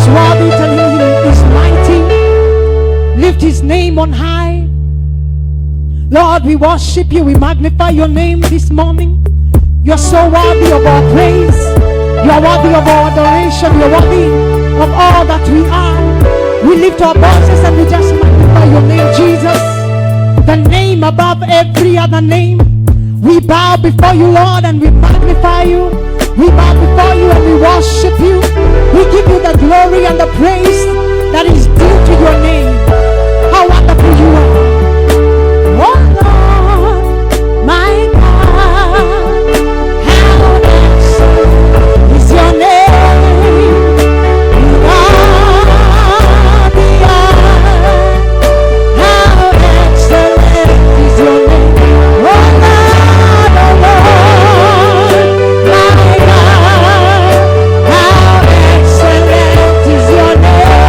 is worthy, tell him he is mighty. Lift his name on high. Lord, we worship you, we magnify your name this morning. You're so worthy of our praise. You're worthy of our adoration. You're worthy of all that we are. We lift our voices and we just magnify your name, Jesus. The name above every other name. We bow before you, Lord, and we magnify you. We bow before you and we worship you. We give you the glory and the praise that is due to your name. How wonderful you are. Oh Lord, my God, how excellent is your name in all the earth. How excellent is your name, oh Lord, my God. How excellent is your name.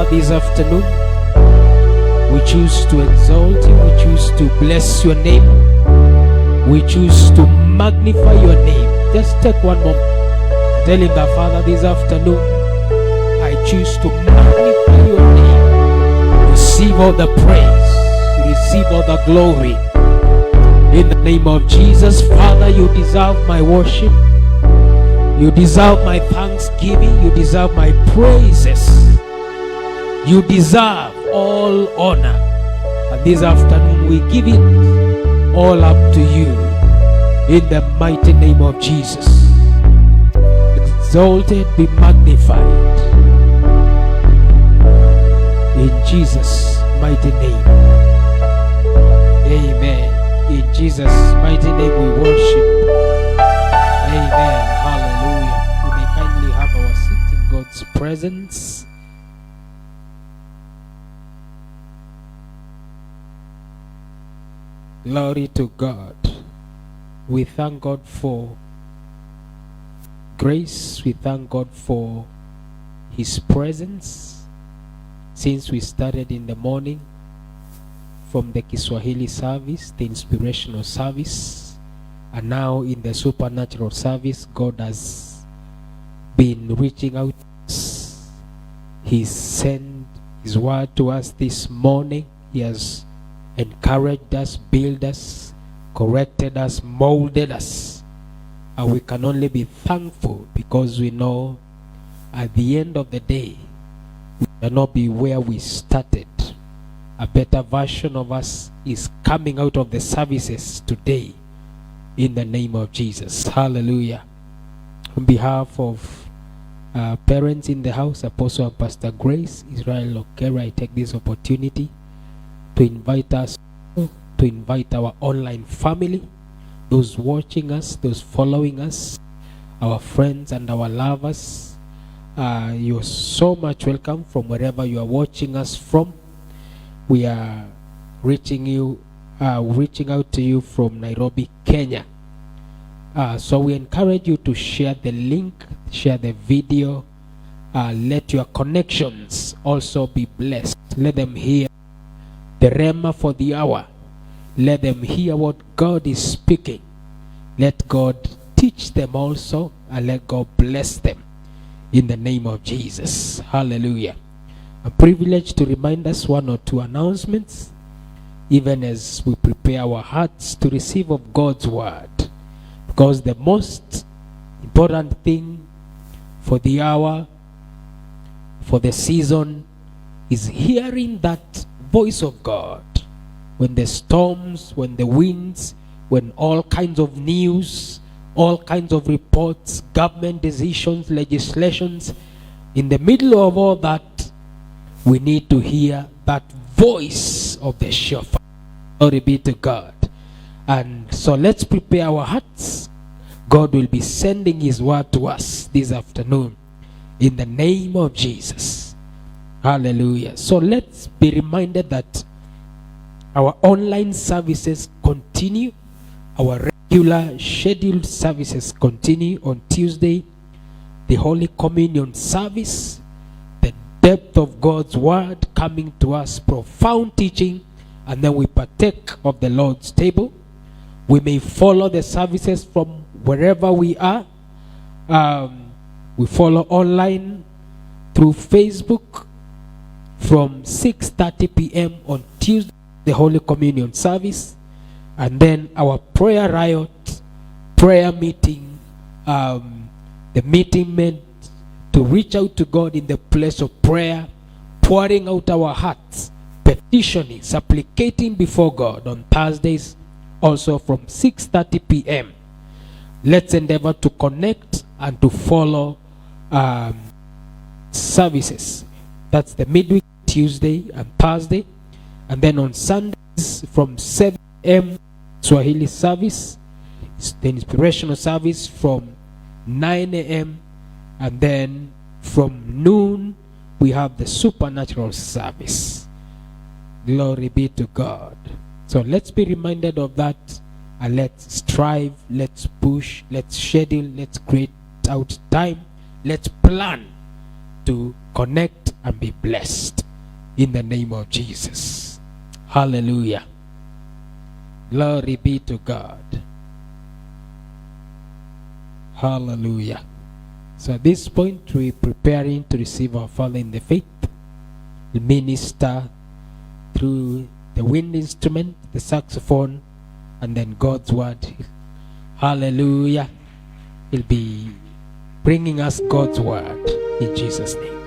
Father, this afternoon, we choose to exalt you, we choose to bless your name, we choose to magnify your name. Just take one moment, tell him that, Father, this afternoon, I choose to magnify your name. Receive all the praise, receive all the glory. In the name of Jesus, Father, you deserve my worship. You deserve my thanksgiving. You deserve my praises. You deserve all honor. And this afternoon we give it all up to you. In the mighty name of Jesus. Exalted, be magnified. In Jesus' mighty name. Amen. In Jesus' mighty name we worship. Amen. Hallelujah. We may kindly have our seat in God's presence. Glory to God. We thank God for grace. We thank God for His presence. Since we started in the morning from the Kiswahili service, the inspirational service, and now in the supernatural service, God has been reaching out to us. He sent His word to us this morning. He has encouraged us, built us, corrected us, molded us. And we can only be thankful because we know at the end of the day, we cannot be where we started. A better version of us is coming out of the services today in the name of Jesus. Hallelujah. On behalf of parents in the house, Apostle and Pastor Grace Israel Okera, I take this opportunity to invite us, to invite our online family, those watching us, those following us, our friends and our lovers. You're so much welcome from wherever you are watching us from. We are reaching out to you from Nairobi, Kenya. So we encourage you to share the link, share the video. Let your connections also be blessed. Let them hear the rhema for the hour. Let them hear what God is speaking. Let God teach them also, and let God bless them in the name of Jesus. Hallelujah. A privilege to remind us one or two announcements, even as we prepare our hearts to receive of God's word. Because the most important thing for the hour, for the season, is hearing that voice of God. When the storms, when the winds, when all kinds of news, all kinds of reports, government decisions, legislations, in the middle of all that, we need to hear that voice of the shofar. Glory be to God. And so let's prepare our hearts. God will be sending His word to us this afternoon in the name of Jesus. Hallelujah. So let's be reminded that our online services continue. Our regular scheduled services continue on Tuesday. The Holy Communion service, the depth of God's word coming to us, profound teaching, and then we partake of the Lord's table. We may follow the services from wherever we are. We follow online through Facebook from 6:30 p.m. on Tuesday, the Holy Communion service, and then our prayer riot, prayer meeting, the meeting meant to reach out to God in the place of prayer, pouring out our hearts, petitioning, supplicating before God on Thursdays, also from 6:30 p.m. Let's endeavor to connect and to follow services. That's the midweek, Tuesday and Thursday. And then on Sundays from 7 a.m. Swahili service, the inspirational service from 9 a.m. and then from noon we have the supernatural service. Glory be to God. So let's be reminded of that, and let's strive, let's push, let's schedule, let's create out time, let's plan to connect and be blessed in the name of Jesus. Hallelujah. Glory be to God. Hallelujah. So at this point, we're preparing to receive our Father in the faith. We'll minister through the wind instrument, the saxophone, and then God's word. Hallelujah. He'll be bringing us God's word in Jesus' name.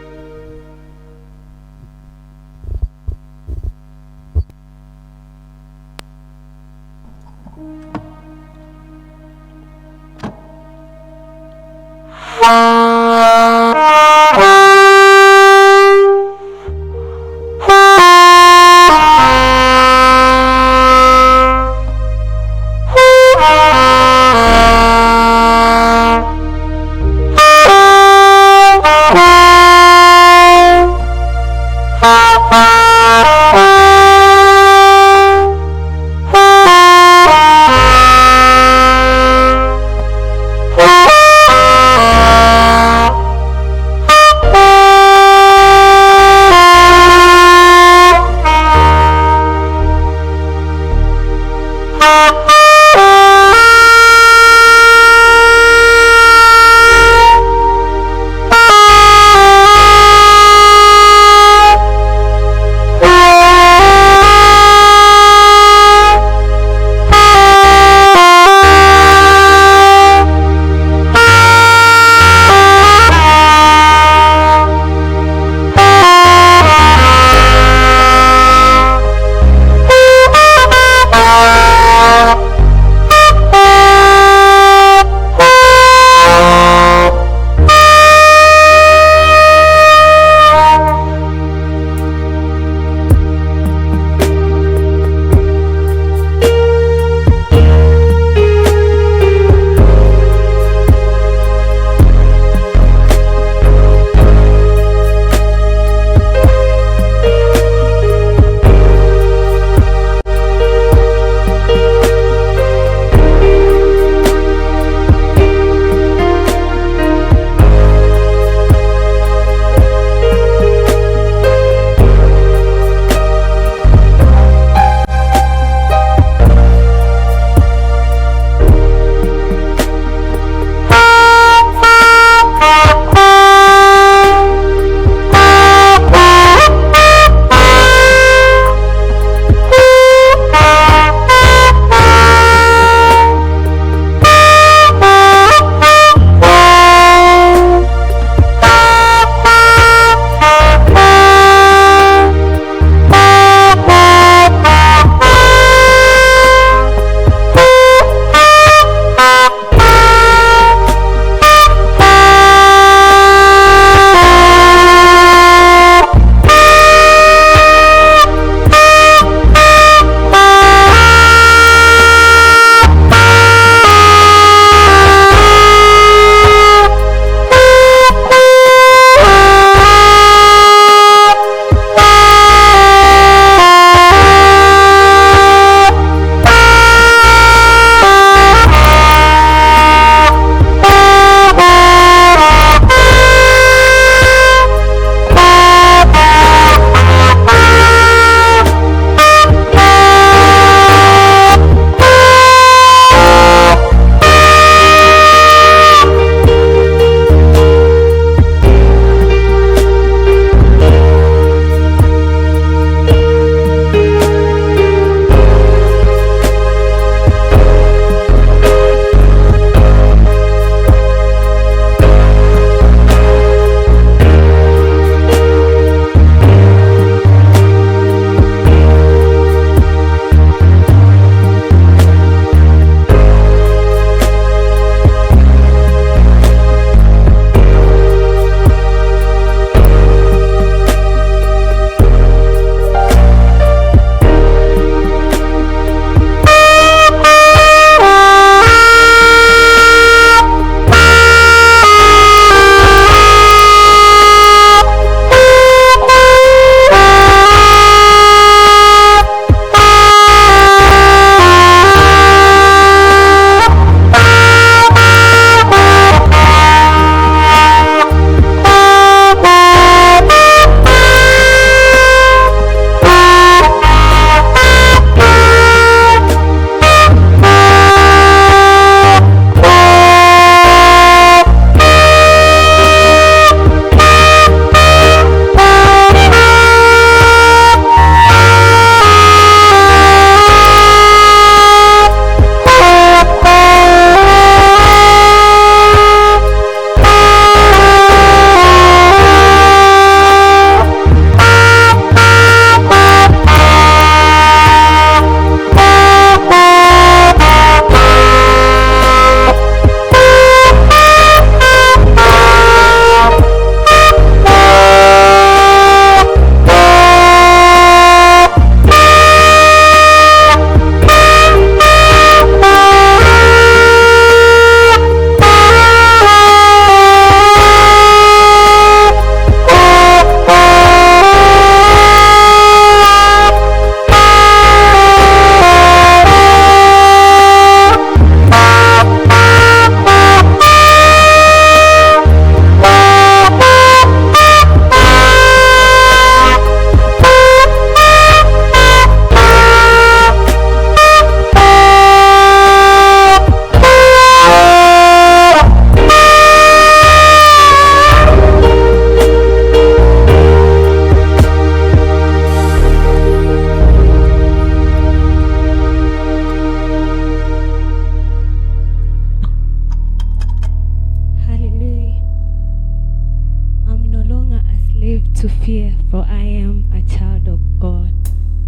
to fear, for I am a child of God.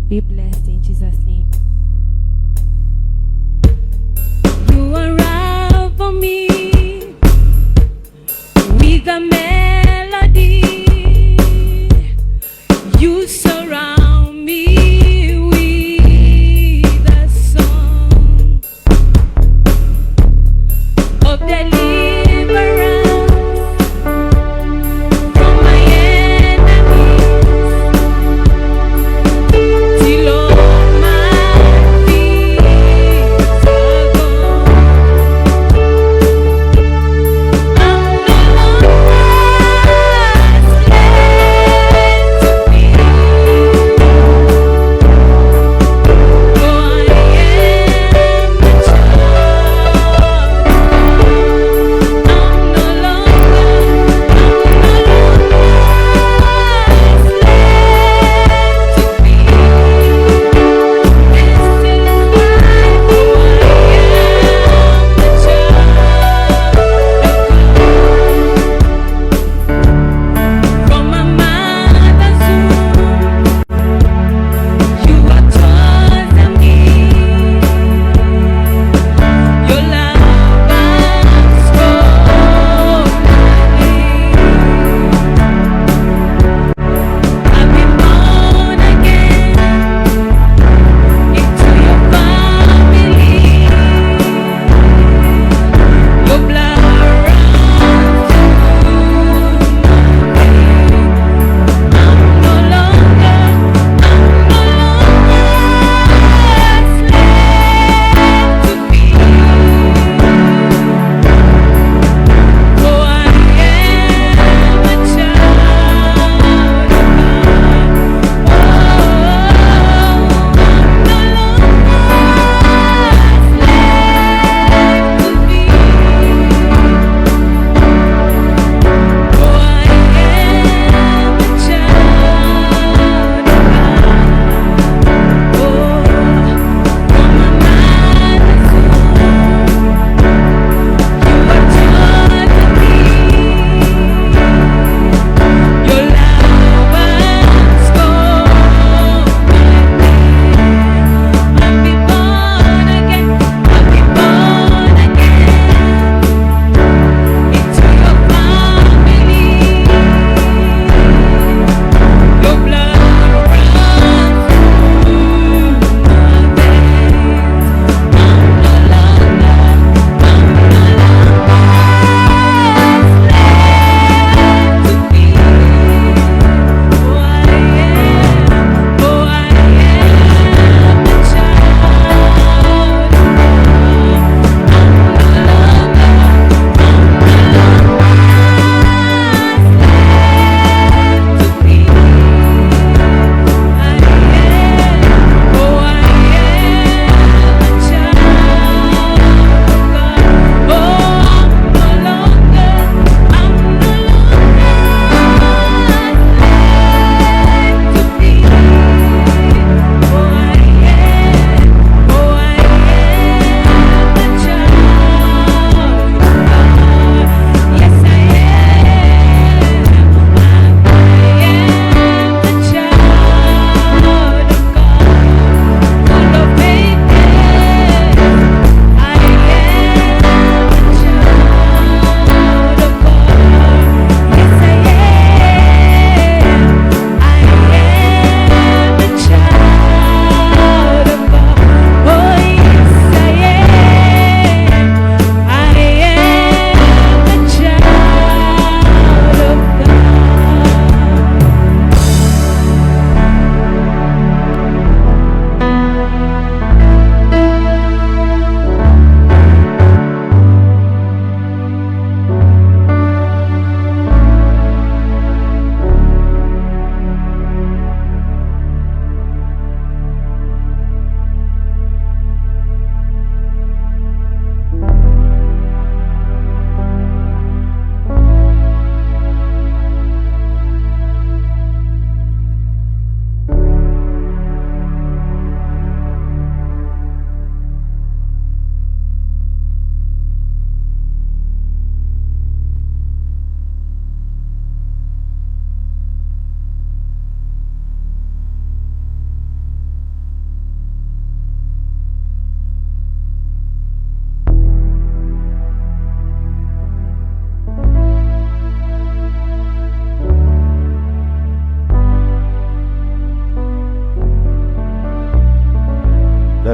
Be blessed in Jesus' name. You unravel me with a melody. You surround me with a song of deliverance from my enemies, till all my fears are gone.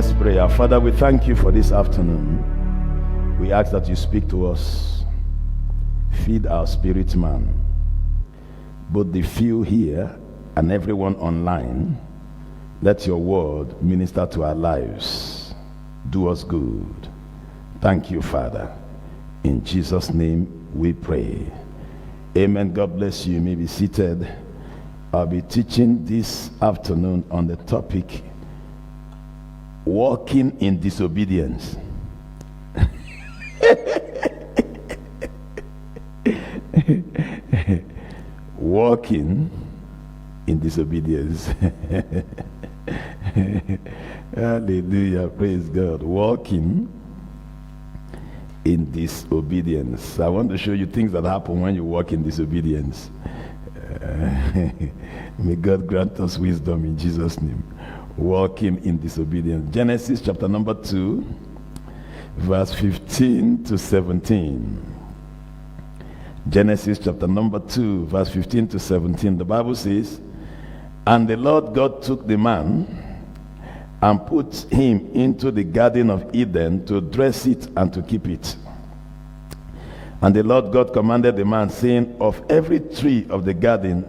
Let's pray. Our Father, we thank you for this afternoon. We ask that you speak to us. Feed our spirit man. Both the few here and everyone online, let your word minister to our lives. Do us good. Thank you, Father. In Jesus' name we pray. Amen. God bless you. You may be seated. I'll be teaching this afternoon on the topic, walking in disobedience. Walking in disobedience. Hallelujah. Praise God. Walking in disobedience. I want to show you things that happen when you walk in disobedience. May God grant us wisdom in Jesus' name. Walking in disobedience. Genesis chapter number 2, verse 15 to 17. Genesis chapter number 2, verse 15 to 17. The Bible says, "And the Lord God took the man and put him into the garden of Eden to dress it and to keep it. And the Lord God commanded the man, saying, Of every tree of the garden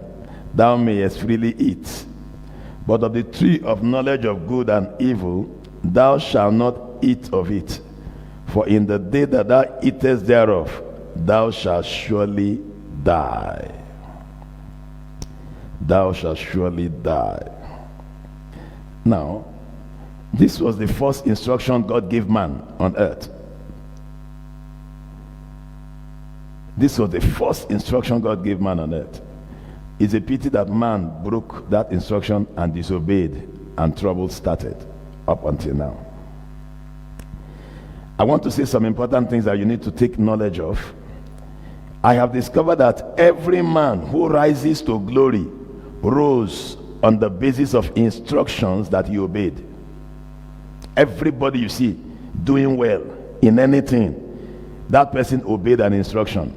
thou mayest freely eat, but of the tree of knowledge of good and evil thou shalt not eat of it. For in the day that thou eatest thereof, thou shalt surely die." Thou shalt surely die. Now, this was the first instruction God gave man on earth. This was the first instruction God gave man on earth. It's a pity that man broke that instruction and disobeyed, and trouble started up until now. I want to say some important things that you need to take knowledge of. I have discovered that every man who rises to glory rose on the basis of instructions that he obeyed. Everybody you see doing well in anything, that person obeyed an instruction.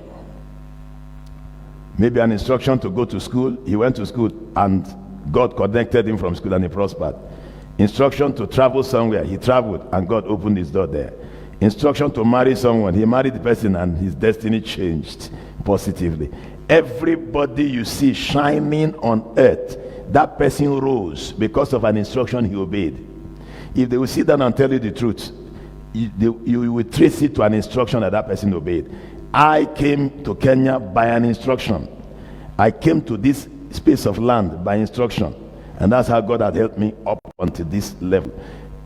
Maybe an instruction to go to school, he went to school and God connected him from school and he prospered. Instruction to travel somewhere, he traveled and God opened his door there. Instruction to marry someone, he married the person and his destiny changed positively. Everybody you see shining on earth, that person rose because of an instruction he obeyed. If they will sit down and tell you the truth, you will trace it to an instruction that person obeyed. I came to Kenya by an instruction. I came to this space of land by instruction. And that's how God had helped me up until this level.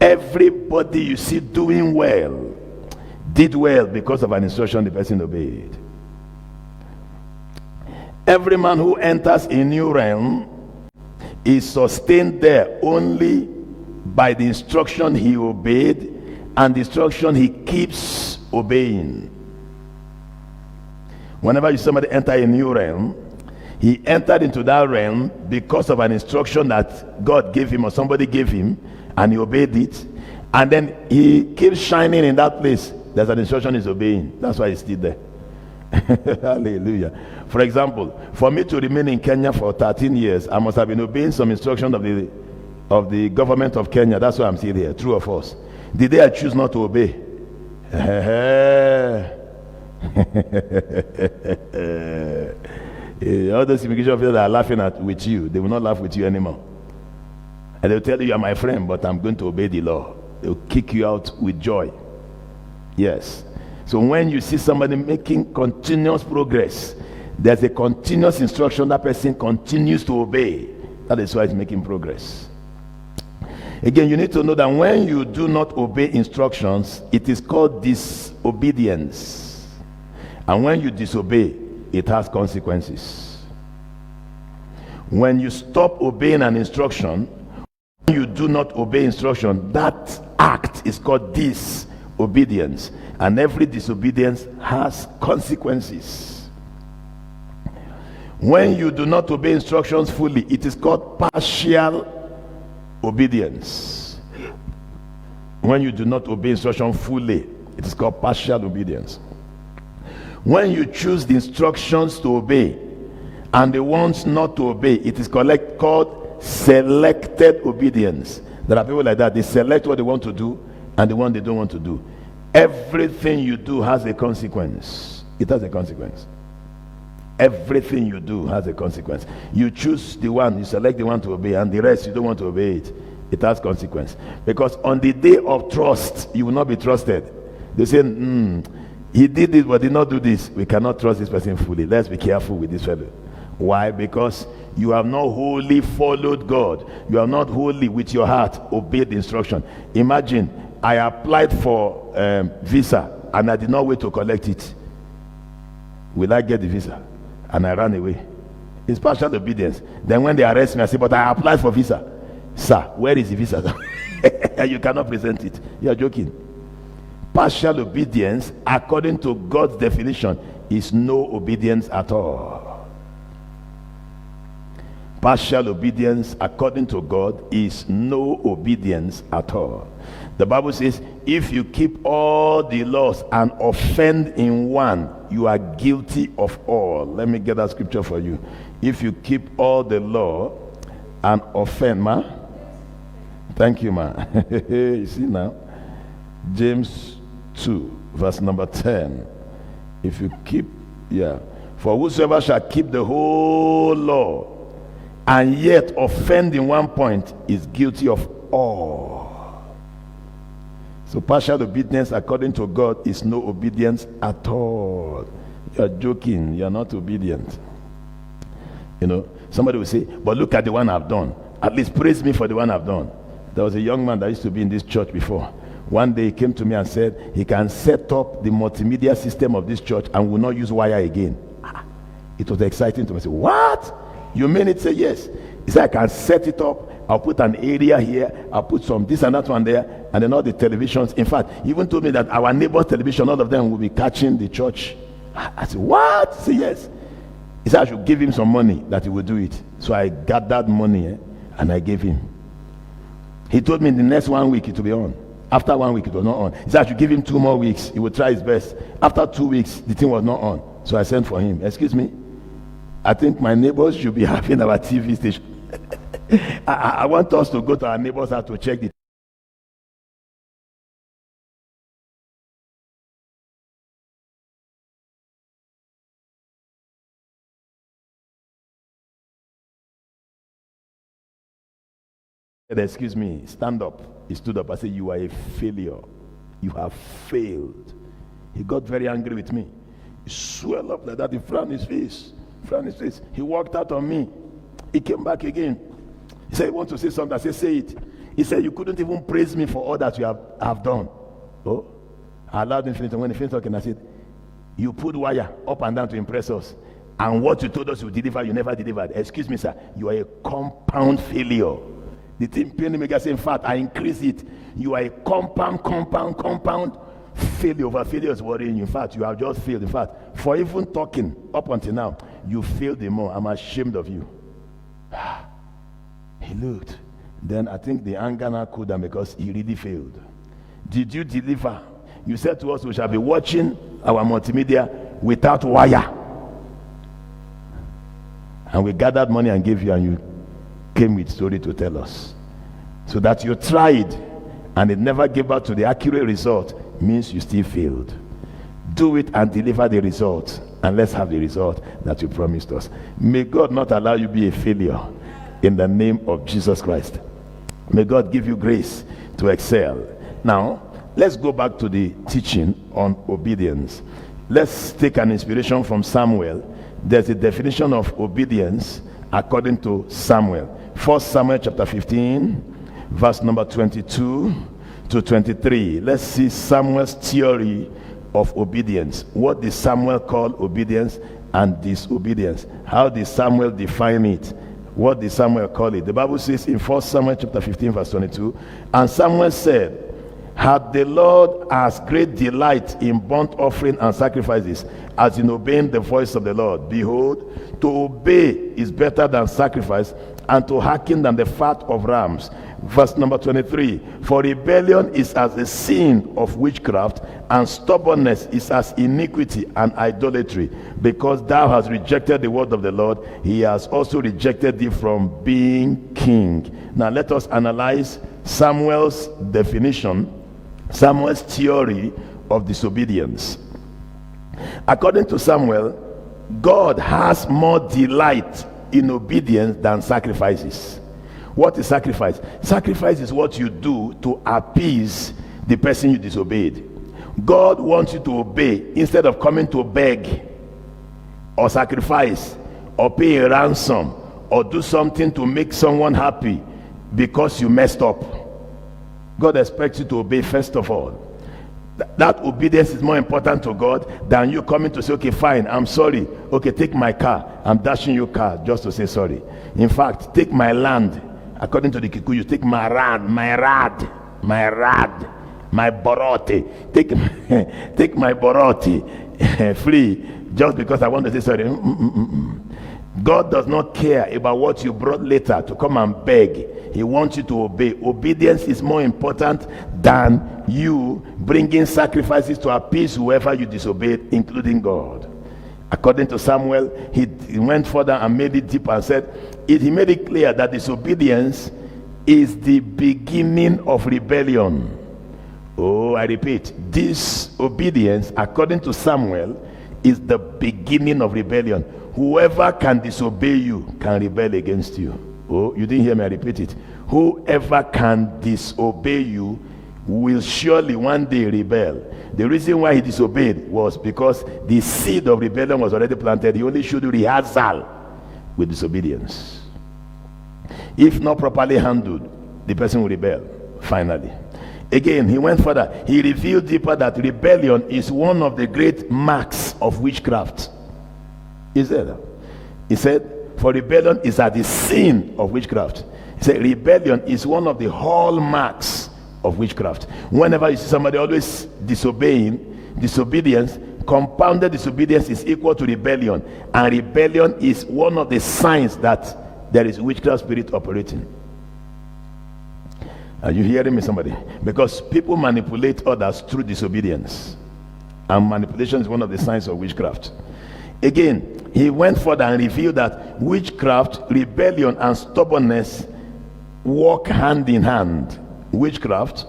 Everybody you see doing well, did well because of an instruction the person obeyed. Every man who enters a new realm is sustained there only by the instruction he obeyed and the instruction he keeps obeying. Whenever you see somebody enter a new realm, he entered into that realm because of an instruction that God gave him or somebody gave him, and he obeyed it, and then he keeps shining in that place. There's an instruction he's obeying. That's why he's still there. Hallelujah. For example, for me to remain in Kenya for 13 years, I must have been obeying some instruction of the government of Kenya. That's why I'm still here. True or false? The day I choose not to obey, all those immigration officers that are laughing with you, they will not laugh with you anymore. And they'll tell you, you are my friend, but I'm going to obey the law. They'll kick you out with joy. Yes. So when you see somebody making continuous progress, there's a continuous instruction that person continues to obey. That is why it's making progress. Again, you need to know that when you do not obey instructions, it is called disobedience. And when you disobey, it has consequences. When you stop obeying an instruction, when you do not obey instruction, that act is called disobedience. And every disobedience has consequences. When you do not obey instructions fully, it is called partial obedience. When you do not obey instruction fully, it is called partial obedience. When you choose the instructions to obey and the ones not to obey, it is called selected obedience. There are people like that. They select what they want to do and the one they don't want to do. Everything you do has a consequence. It has a consequence. Everything you do has a consequence. You choose the one, you select the one to obey, and the rest you don't want to obey it. It has consequence. Because on the day of trust, you will not be trusted. They say, he did this but did not do this. We cannot trust this person fully. Let's be careful with this fellow. Why? Because you have not wholly followed God. You have not wholly with your heart obeyed the instruction. Imagine I applied for visa and I did not wait to collect it. Will I get the visa? And I ran away. It's partial obedience. Then when they arrest me, I say, but I applied for visa. Sir, where is the visa? You cannot present it. You are joking. Partial obedience, according to God's definition, is no obedience at all. Partial obedience, according to God, is no obedience at all. The Bible says, if you keep all the laws and offend in one, you are guilty of all. Let me get that scripture for you. If you keep all the law and offend, ma. Thank you, ma. You see now, James 2, verse number 10. If you keep, for whosoever shall keep the whole law and yet offend in one point is guilty of all. So partial obedience according to God is no obedience at all. You are joking. You are not obedient. You know, somebody will say, but look at the one I've done. At least praise me for the one I've done. There was a young man that used to be in this church before. One day he came to me and said he can set up the multimedia system of this church and will not use wire again. It was exciting to me. I said, what? You mean it? Say yes. He said, I can set it up. I'll put an area here. I'll put some this and that one there. And then all the televisions. In fact, he even told me that our neighbor's television, all of them will be catching the church. I said, what? He said, yes. He said, I should give him some money that he will do it. So I got that money and I gave him. He told me in the next 1 week it will be on. After 1 week it was not on. He said I should give him 2 more weeks. He would try his best. After 2 weeks, the thing was not on. So I sent for him. Excuse me. I think my neighbors should be having our TV station. I want us to go to our neighbors' house to check the excuse me, stand up. He stood up. I said, you are a failure. You have failed. He got very angry with me. He swelled up like that. He frowned his face. He walked out on me. He came back again. He said, you want to say something? I said, say it. He said, you couldn't even praise me for all that you have done. Oh, I allowed him to finish. And when he finished talking, I said, you put wire up and down to impress us. And what you told us you would deliver, you never delivered. Excuse me, sir. You are a compound failure. The thing pained me. I said, in fact, I increase it. You are a compound failure. Over failure is worrying you. In fact, you have just failed. In fact, for even talking up until now, you failed the more. I'm ashamed of you. He looked. Then I think the anger now cooled down because he really failed. Did you deliver? You said to us we shall be watching our multimedia without wire. And we gathered money and gave you, and you came with story to tell us. So that you tried and it never gave out to the accurate result means you still failed. Do it and deliver the result, and let's have the result that you promised us. May God not allow you to be a failure in the name of Jesus Christ. May God give you grace to excel. Now, let's go back to the teaching on obedience. Let's take an inspiration from Samuel. There's a definition of obedience according to Samuel. 1 Samuel chapter 15, verse number 22 to 23. Let's see Samuel's theory of obedience. What did Samuel call obedience and disobedience? How did Samuel define it? What did Samuel call it? The Bible says in 1 Samuel chapter 15, verse 22, and Samuel said, had the Lord as great delight in burnt offering and sacrifices as in obeying the voice of the Lord? Behold, to obey is better than sacrifice, and to hearken than the fat of rams. Verse number 23, for rebellion is as the sin of witchcraft, and stubbornness is as iniquity and idolatry. Because thou hast rejected the word of the Lord, he has also rejected thee from being king. Now let us analyze Samuel's definition, Samuel's theory of disobedience. According to Samuel, God has more delight in obedience than sacrifices. What is sacrifice? Sacrifice is what you do to appease the person you disobeyed. God wants you to obey instead of coming to beg or sacrifice or pay a ransom or do something to make someone happy because you messed up. God expects you to obey first of all. That obedience is more important to God than you coming to say, okay, fine, I'm sorry. Okay, take my car. I'm dashing your car just to say sorry. In fact, take my land. According to the Kikuyu, take my rad, my borote. Take my borote free just because I want to say sorry. God does not care about what you brought later to come and beg. He wants you to obey. Obedience is more important than you bringing sacrifices to appease whoever you disobeyed, including God. According to Samuel, he went further and made it deep and said, he made it clear that disobedience is the beginning of rebellion. Oh, I repeat, disobedience, according to Samuel, is the beginning of rebellion. Whoever can disobey you can rebel against you. Oh, you didn't hear me, I repeat it. Whoever can disobey you will surely one day rebel. The reason why he disobeyed was because the seed of rebellion was already planted. He only should do rehearsal with disobedience. If not properly handled, the person will rebel finally. Again, he went further. He revealed deeper that rebellion is one of the great marks of witchcraft. He said, for rebellion is at the sin of witchcraft. He said, rebellion is one of the hallmarks of witchcraft. Whenever you see somebody always disobeying, disobedience, compounded disobedience is equal to rebellion. And rebellion is one of the signs that there is witchcraft spirit operating. Are you hearing me, somebody? Because people manipulate others through disobedience. And manipulation is one of the signs of witchcraft. Again, he went further and revealed that witchcraft, rebellion, and stubbornness walk hand in hand. Witchcraft,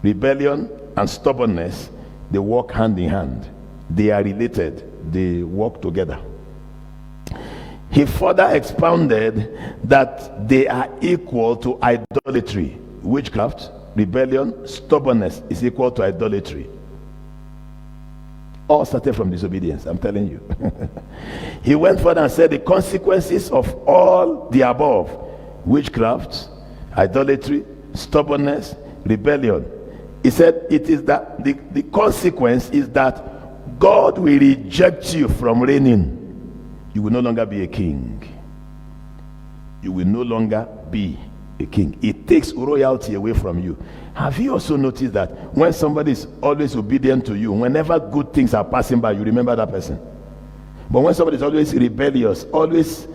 rebellion, and stubbornness, they walk hand in hand. They are related. They walk together. He further expounded that they are equal to idolatry. Witchcraft, rebellion, stubbornness is equal to idolatry. All started from disobedience, I'm telling you. He went further and said the consequences of all the above, witchcraft, idolatry, stubbornness, rebellion, he said it is that the consequence is that God will reject you from reigning. You will no longer be a king. You will no longer be a king. It takes royalty away from you. Have you also noticed that when somebody is always obedient to you, whenever good things are passing by, you remember that person? But when somebody is always rebellious, always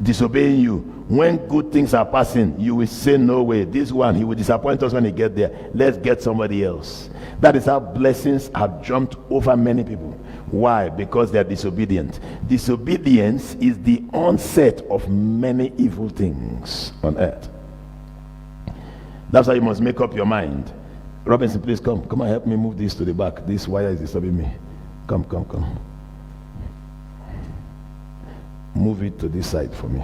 disobeying you, when good things are passing, you will say, no way, this one, he will disappoint us when he gets there. Let's get somebody else. That is how blessings have jumped over many people. Why? Because they are disobedient. Disobedience is the onset of many evil things on earth. That's why you must make up your mind. Robinson, please come. Come and help me move this to the back. This wire is disturbing me. Come. Move it to this side for me.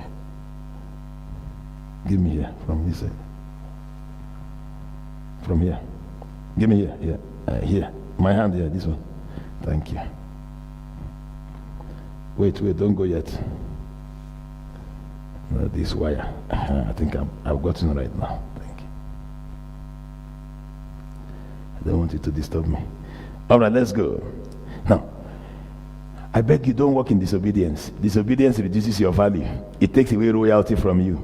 Give me here, from this side. From here. Give me here. Here. My hand here, this one. Thank you. Wait, don't go yet. This wire. I think I've gotten right now. Thank you. I don't want it to disturb me. All right, let's go. Now, I beg you, don't walk in disobedience. Disobedience reduces your value. It takes away royalty from you.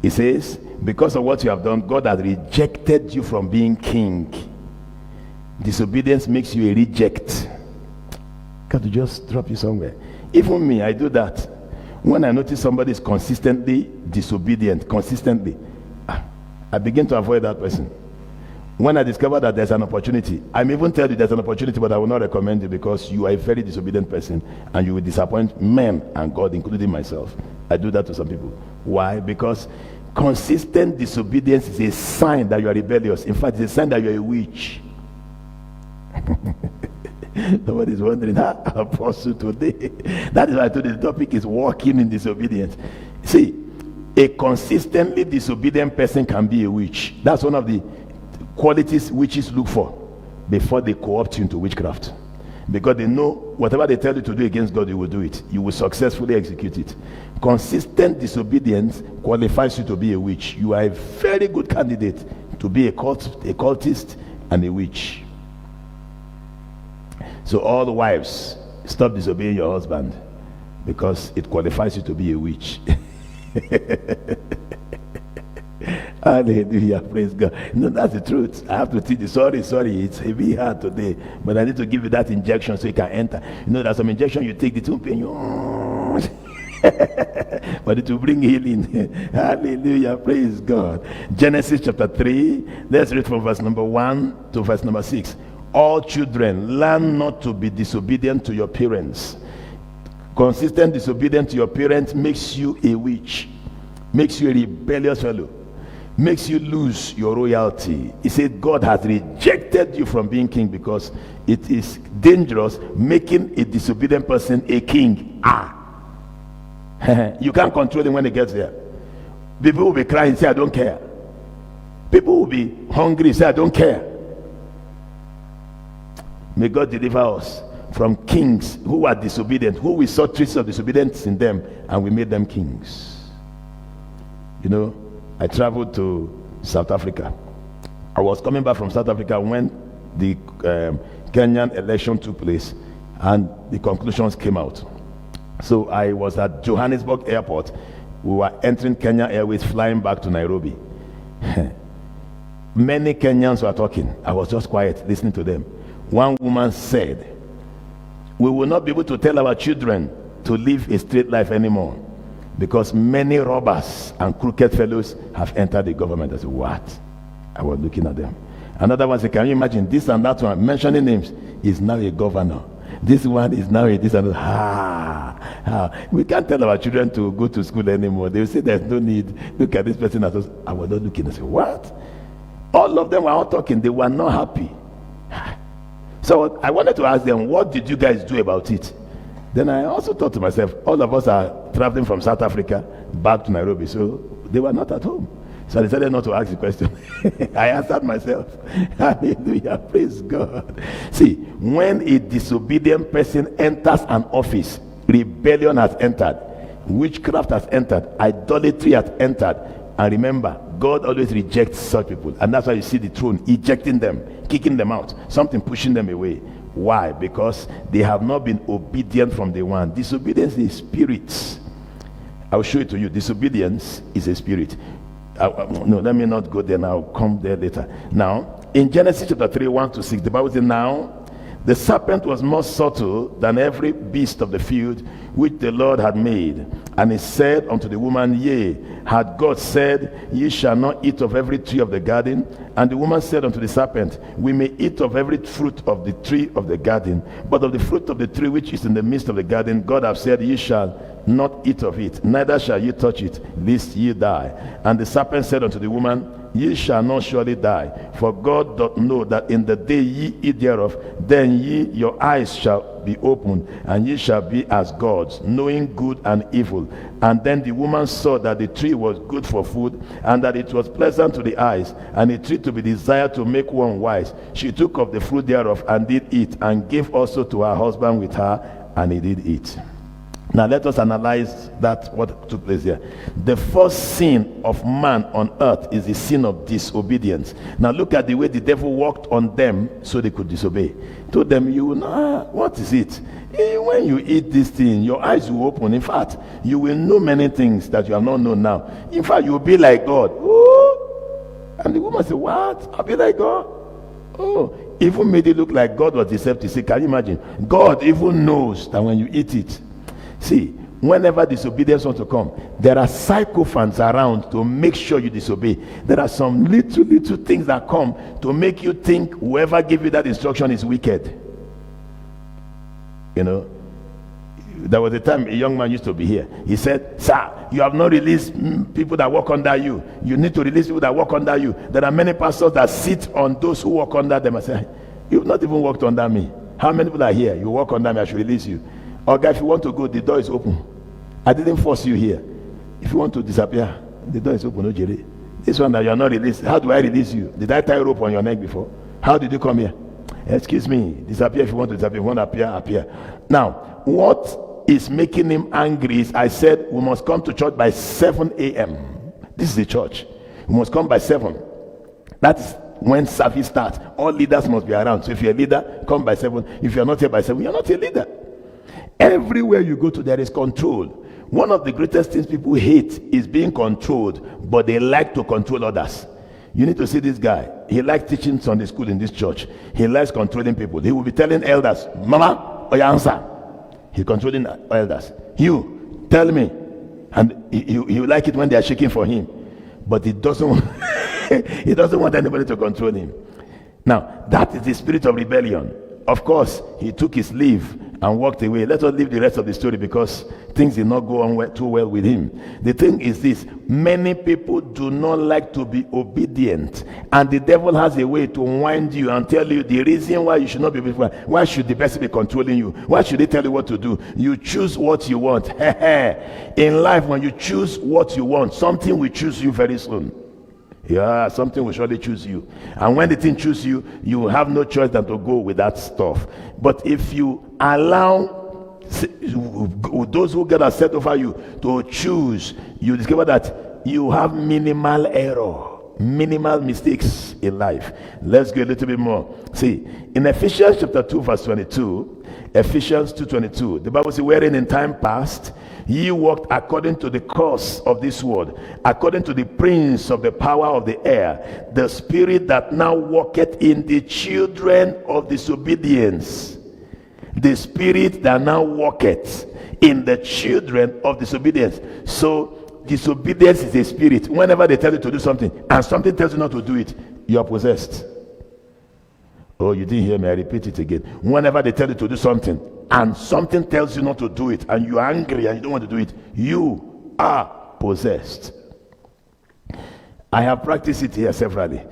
It says, because of what you have done, God has rejected you from being king. Disobedience makes you a reject. Can't you just drop you somewhere? Even me, I do that. When I notice somebody is consistently disobedient, I begin to avoid that person. When I discover that there's an opportunity, I may even tell you there's an opportunity, but I will not recommend it because you are a very disobedient person and you will disappoint men and God, including myself. I do that to some people. Why? Because Consistent disobedience is a sign that you are rebellious. In fact, it's a sign that you are a witch. Nobody's wondering, apostle today. That is why I told you the topic is walking in disobedience. See, a consistently disobedient person can be a witch. That's one of the qualities witches look for before they co-opt you into witchcraft. Because they know whatever they tell you to do against God, you will do it. You will successfully execute it. Consistent disobedience qualifies you to be a witch. You are a very good candidate to be a cultist and a witch. So all the wives, stop disobeying your husband, because it qualifies you to be a witch. Hallelujah, praise God. No, that's the truth. I have to teach you. Sorry, it's heavy hard today, but I need to give you that injection so you can enter. You know, there's some injection you take, it won't pain you. But it will bring healing. Hallelujah, praise God. Genesis chapter 3, let's read from verse number 1 to verse number 6. All children, learn not to be disobedient to your parents. Consistent disobedience to your parents makes you a witch, makes you a rebellious fellow, makes you lose your royalty. He said God has rejected you from being king because it is dangerous making a disobedient person a king. You can't control him when he gets there. People will be crying, say I don't care. People will be hungry, say I don't care. May God deliver us from kings who are disobedient, who we saw traces of disobedience in them, and we made them kings. You know, I traveled to South Africa. I was coming back from South Africa when the Kenyan election took place and the conclusions came out. So I was at Johannesburg Airport. We were entering Kenya Airways, flying back to Nairobi. Many Kenyans were talking. I was just quiet, listening to them. One woman said, we will not be able to tell our children to live a straight life anymore because many robbers and crooked fellows have entered the government. I said, what? I was looking at them. Another one said, can you imagine this and that one, mentioning names, is now a governor. This one is now a this and that. We can't tell our children to go to school anymore. They will say there's no need. Look at this person. I was not looking. I said, what? All of them were all talking. They were not happy. So I wanted to ask them, what did you guys do about it? Then I also thought to myself, all of us are traveling from South Africa back to Nairobi, so they were not at home. So I decided not to ask the question. I answered myself. Hallelujah, praise God. See, when a disobedient person enters an office, rebellion has entered, witchcraft has entered, idolatry has entered. And remember, God always rejects such people, and that's why you see the throne ejecting them, kicking them out, something pushing them away. Why? Because they have not been obedient from day one. Disobedience is spirits. I'll show it to you. Disobedience is a spirit. No, let me not go there now. I'll come there later. Now, in Genesis chapter 3, 1 to 6, the Bible says, now the serpent was more subtle than every beast of the field which the Lord had made. And he said unto the woman, yea, had God said, ye shall not eat of every tree of the garden? And the woman said unto the serpent, we may eat of every fruit of the tree of the garden, but of the fruit of the tree which is in the midst of the garden, God hath said, ye shall not eat of it, neither shall ye touch it, lest ye die. And the serpent said unto the woman, ye shall not surely die, for God doth know that in the day ye eat thereof, then your eyes shall be opened, and ye shall be as gods, knowing good and evil. And then the woman saw that the tree was good for food, and that it was pleasant to the eyes, and a tree to be desired to make one wise. She took of the fruit thereof and did eat, and gave also to her husband with her, and he did eat. Now let us analyze that, what took place here. The first sin of man on earth is the sin of disobedience. Now look at the way the devil worked on them so they could disobey. He told them, you will know, what is it? When you eat this thing, your eyes will open. In fact, you will know many things that you have not known now. In fact, you will be like God. Oh! And the woman said, what? I'll be like God? Oh, even made it look like God was deceptive. Say, can you imagine? God even knows that when you eat it. See, whenever disobedience wants to come, there are sycophants around to make sure you disobey. There are some little things that come to make you think whoever gave you that instruction is wicked. You know, There was a time a young man used to be here. He said, sir, you have not released people that work under you. You need to release people that work under you. There are many pastors that sit on those who work under them. I say, you've not even worked under me. How many people are here? You work under me, I should release you. Or guy, if you want to go, the door is open. I didn't force you here. If you want to disappear, the door is open. No, Jerry. This one that you are not released, how do I release you? Did I tie a rope on your neck before? How did you come here? Excuse me, disappear if you want to disappear. If you want to appear, appear. Now, what is making him angry is I said we must come to church by 7 a.m. This is the church. We must come by 7. That is when service starts. All leaders must be around. So if you're a leader, come by 7. If you're not here by 7, you're not a leader. Everywhere you go to, there is control. One of the greatest things people hate is being controlled, but they like to control others. You need to see this guy. He likes teaching Sunday school in this church. He likes controlling people. He will be telling elders, Mama, or your answer. He's controlling elders. You, tell me. And he like it when they are shaking for him. But he doesn't want, he doesn't want anybody to control him. Now, that is the spirit of rebellion. Of course, he took his leave and walked away. Let us leave the rest of the story because things did not go on too well with him. The thing is this: many people do not like to be obedient, and the devil has a way to wind you and tell you the reason why you should not be obedient. Why should the person be controlling you? Why should they tell you what to do? You choose what you want. In life, when you choose what you want, something will choose you very soon. Yeah, something will surely choose you. And when the thing chooses you, you will have no choice than to go with that stuff. But if you allow those who get set over you to choose, you discover that you have minimal error, minimal mistakes in life. Let's go a little bit more. See, in Ephesians chapter 2 verse 22, Ephesians 2:22, the Bible says, wherein in time past ye walked according to the course of this world, according to the prince of the power of the air, the spirit that now walketh in the children of disobedience. The spirit that now walketh in the children of disobedience. So disobedience is a spirit. Whenever they tell you to do something and something tells you not to do it, you are possessed. Oh, you didn't hear me, I repeat it again. Whenever they tell you to do something and something tells you not to do it and you're angry and you don't want to do it, you are possessed. I have practiced it here severally.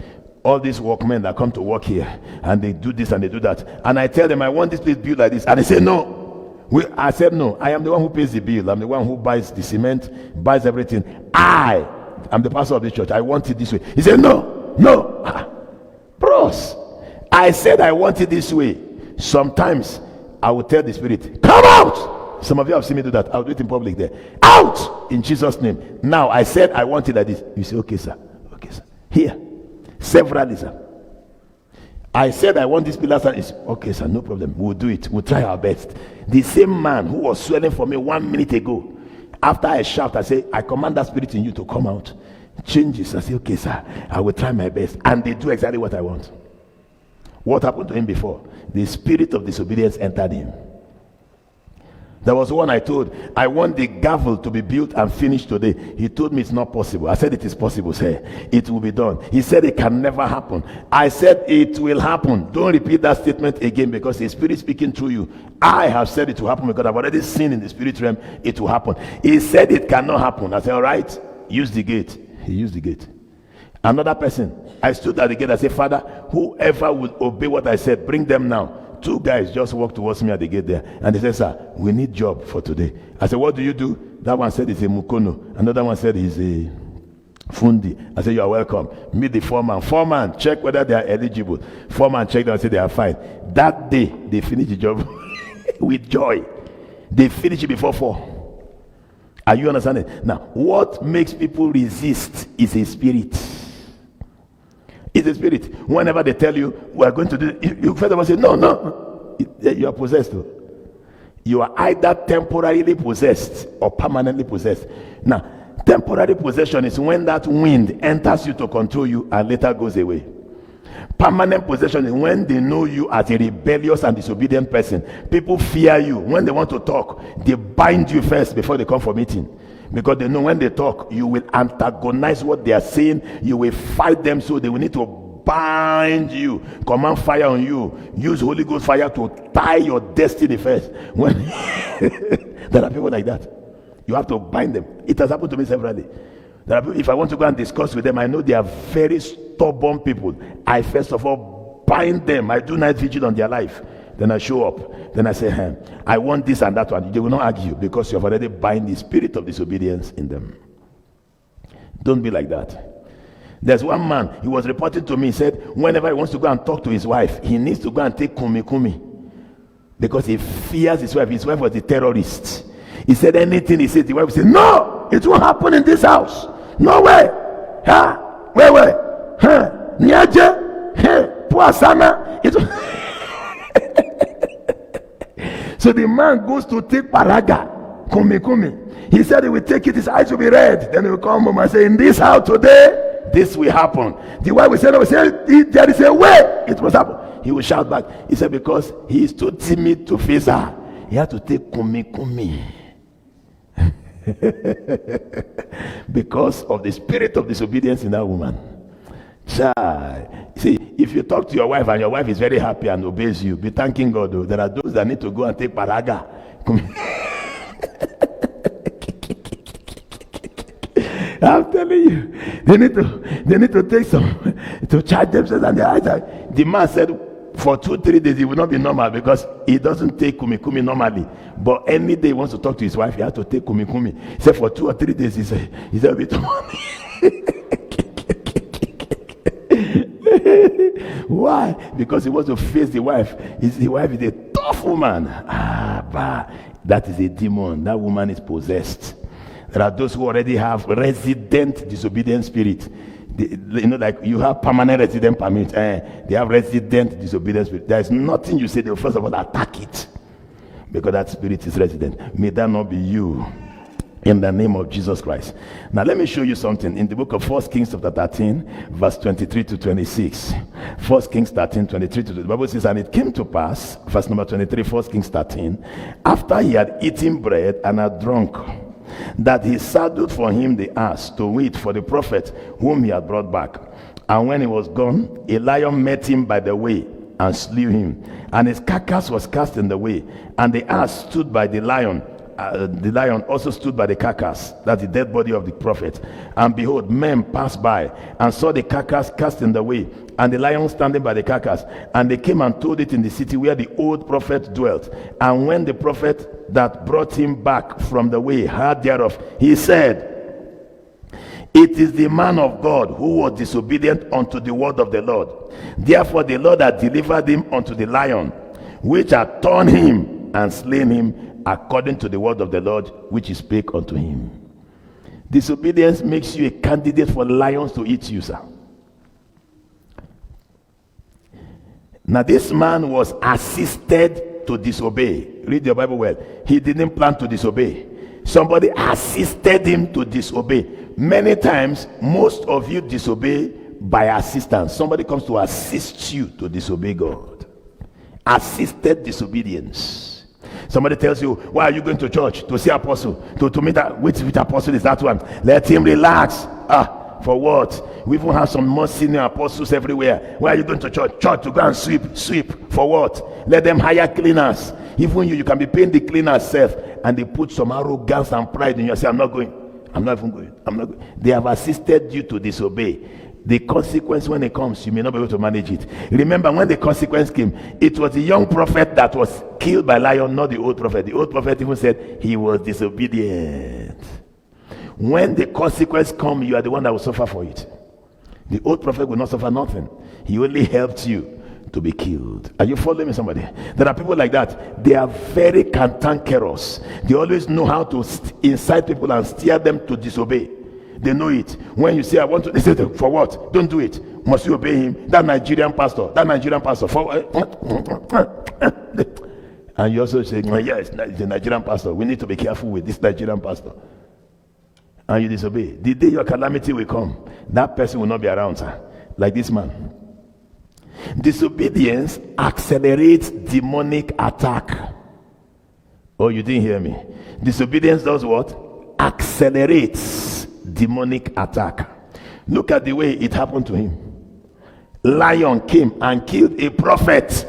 All these workmen that come to work here and they do this and they do that, and I tell them I want this place built like this, and they say no. I said no, I am the one who pays the bill. I'm the one who buys the cement, buys everything. I am the pastor of this church. I want it this way. He said no. Bros, I said I want it this way. Sometimes I will tell the spirit, come out. Some of you have seen me do that. I'll do it in public there. Out in Jesus' name. Now I said I want it like this. You say, okay sir, here. Several, sir. I said I want this pillar, sir. It's okay sir, no problem, we'll do it, we'll try our best. The same man who was swelling for me 1 minute ago, after I shout, I say, I command that spirit in you to come out. Changes. I say, okay sir, I will try my best. And they do exactly what I want. What happened to him before? The spirit of disobedience entered him. There was one I told, I want the gavel to be built and finished today. He told me it's not possible. I said it is possible, sir. It will be done. He said it can never happen. I said it will happen. Don't repeat that statement again because the spirit speaking through you. I have said it will happen because I've already seen in the spirit realm it will happen. He said it cannot happen. I said, all right, use the gate. He used the gate. Another person, I stood at the gate. I said, Father, whoever will obey what I said, bring them now. 2 guys just walked towards me at the gate there, and they said, sir, we need job for today. I said, what do you do? That one said he's a mukono. Another one said he's a fundi. I said, you are welcome. Meet the foreman, check whether they are eligible. Foreman checked and said they are fine. That day they finished the job with joy. They finished it before 4. Are you understanding? Now, what makes people resist is a spirit. It's a spirit. Whenever they tell you we are going to do it, you first of all say no. You are possessed. You are either temporarily possessed or permanently possessed. Now, temporary possession is when that wind enters you to control you and later goes away. Permanent possession is when they know you as a rebellious and disobedient person. People fear you. When they want to talk, they bind you first before they come for meeting. Because they know when they talk, you will antagonize what they are saying. You will fight them, so they will need to bind you, command fire on you, use Holy Ghost fire to tie your destiny first. When there are people like that, you have to bind them. It has happened to me severally. There are people, if I want to go and discuss with them, I know they are very stubborn people. I first of all bind them. I do night vigil on their life. Then I show up. Then I say, hey, I want this and that one. They will not argue because you have already bind the spirit of disobedience in them. Don't be like that. There's one man, he was reporting to me, he said, whenever he wants to go and talk to his wife, he needs to go and take kumi because he fears his wife. His wife was a terrorist. He said anything he said, the wife would say, no, it won't happen in this house. No way. Huh? Wait. Huh? Niaje? Huh? Puasana? So the man goes to take paraga, kumi. He said he will take it, his eyes will be red. Then he will come home and say, in this house today, this will happen. The wife will say, no, there is a way it must happen. He will shout back. He said, because he is too timid to face her, he had to take kumi. Because of the spirit of disobedience in that woman. Child. See, if you talk to your wife and your wife is very happy and obeys you, be thanking God. Though. There are those that need to go and take paraga. I'm telling you, they need to take some to charge themselves and their eyes. The man said for 2-3 days he will not be normal because he doesn't take kumi normally. But any day he wants to talk to his wife, he has to take kumi. He said for 2 or 3 days he said a bit of money. Why? Because he wants to face the wife. The wife is a tough woman. That is a demon. That woman is possessed. There are those who already have resident disobedient spirit. Like you have permanent resident permit. They have resident disobedient spirit. There is nothing you say, they will first of all attack it. Because that spirit is resident. May that not be you. In the name of Jesus Christ. Now let me show you something. In the book of 1 Kings chapter 13, verse 23 to 26. 1 Kings 13, 23 to 26. The Bible says, and it came to pass, verse number 23, 1 Kings 13, after he had eaten bread and had drunk, that he saddled for him the ass to wait for the prophet whom he had brought back. And when he was gone, a lion met him by the way and slew him. And his carcass was cast in the way. And the ass stood by the lion. The lion also stood by the carcass, that's the dead body of the prophet. And behold, men passed by and saw the carcass cast in the way, and the lion standing by the carcass. And they came and told it in the city where the old prophet dwelt. And when the prophet that brought him back from the way heard thereof, he said, it is the man of God who was disobedient unto the word of the Lord. Therefore the Lord hath delivered him unto the lion, which hath torn him and slain him, according to the word of the Lord which he spake unto him. Disobedience makes you a candidate for lions to eat you, sir. Now this man was assisted to disobey. Read your Bible well. He didn't plan to disobey. Somebody assisted him to disobey. Many times, most of you disobey by assistance. Somebody comes to assist you to disobey God. Assisted disobedience. Somebody tells you, why are you going to church? To see apostle, to meet which apostle is that one? Let him relax. For what? We even have some more senior apostles everywhere. Why are you going to church? Church to go and sweep. For what? Let them hire cleaners. Even you can be paying the cleaners self, and they put some arrogance and pride in you. Say, I'm not going. I'm not even going. I'm not going. They have assisted you to disobey. The consequence, when it comes, you may not be able to manage it. Remember, when the consequence came, it was the young prophet that was killed by lion, not the old prophet. The old prophet even said he was disobedient. When the consequence comes, you are the one that will suffer for it. The old prophet will not suffer nothing. He only helped you to be killed. Are you following me, somebody? There are people like that. They are very cantankerous. They always know how to incite people and steer them to disobey. They know it. When you say, I want to, they say, for what? Don't do it. Must you obey him? That Nigerian pastor. For and you also say, yes, the Nigerian pastor. We need to be careful with this Nigerian pastor. And you disobey. The day your calamity will come, that person will not be around, sir. Like this man. Disobedience accelerates demonic attack. Oh, you didn't hear me. Disobedience does what? Accelerates demonic attack. Look at the way it happened to him. Lion came and killed a prophet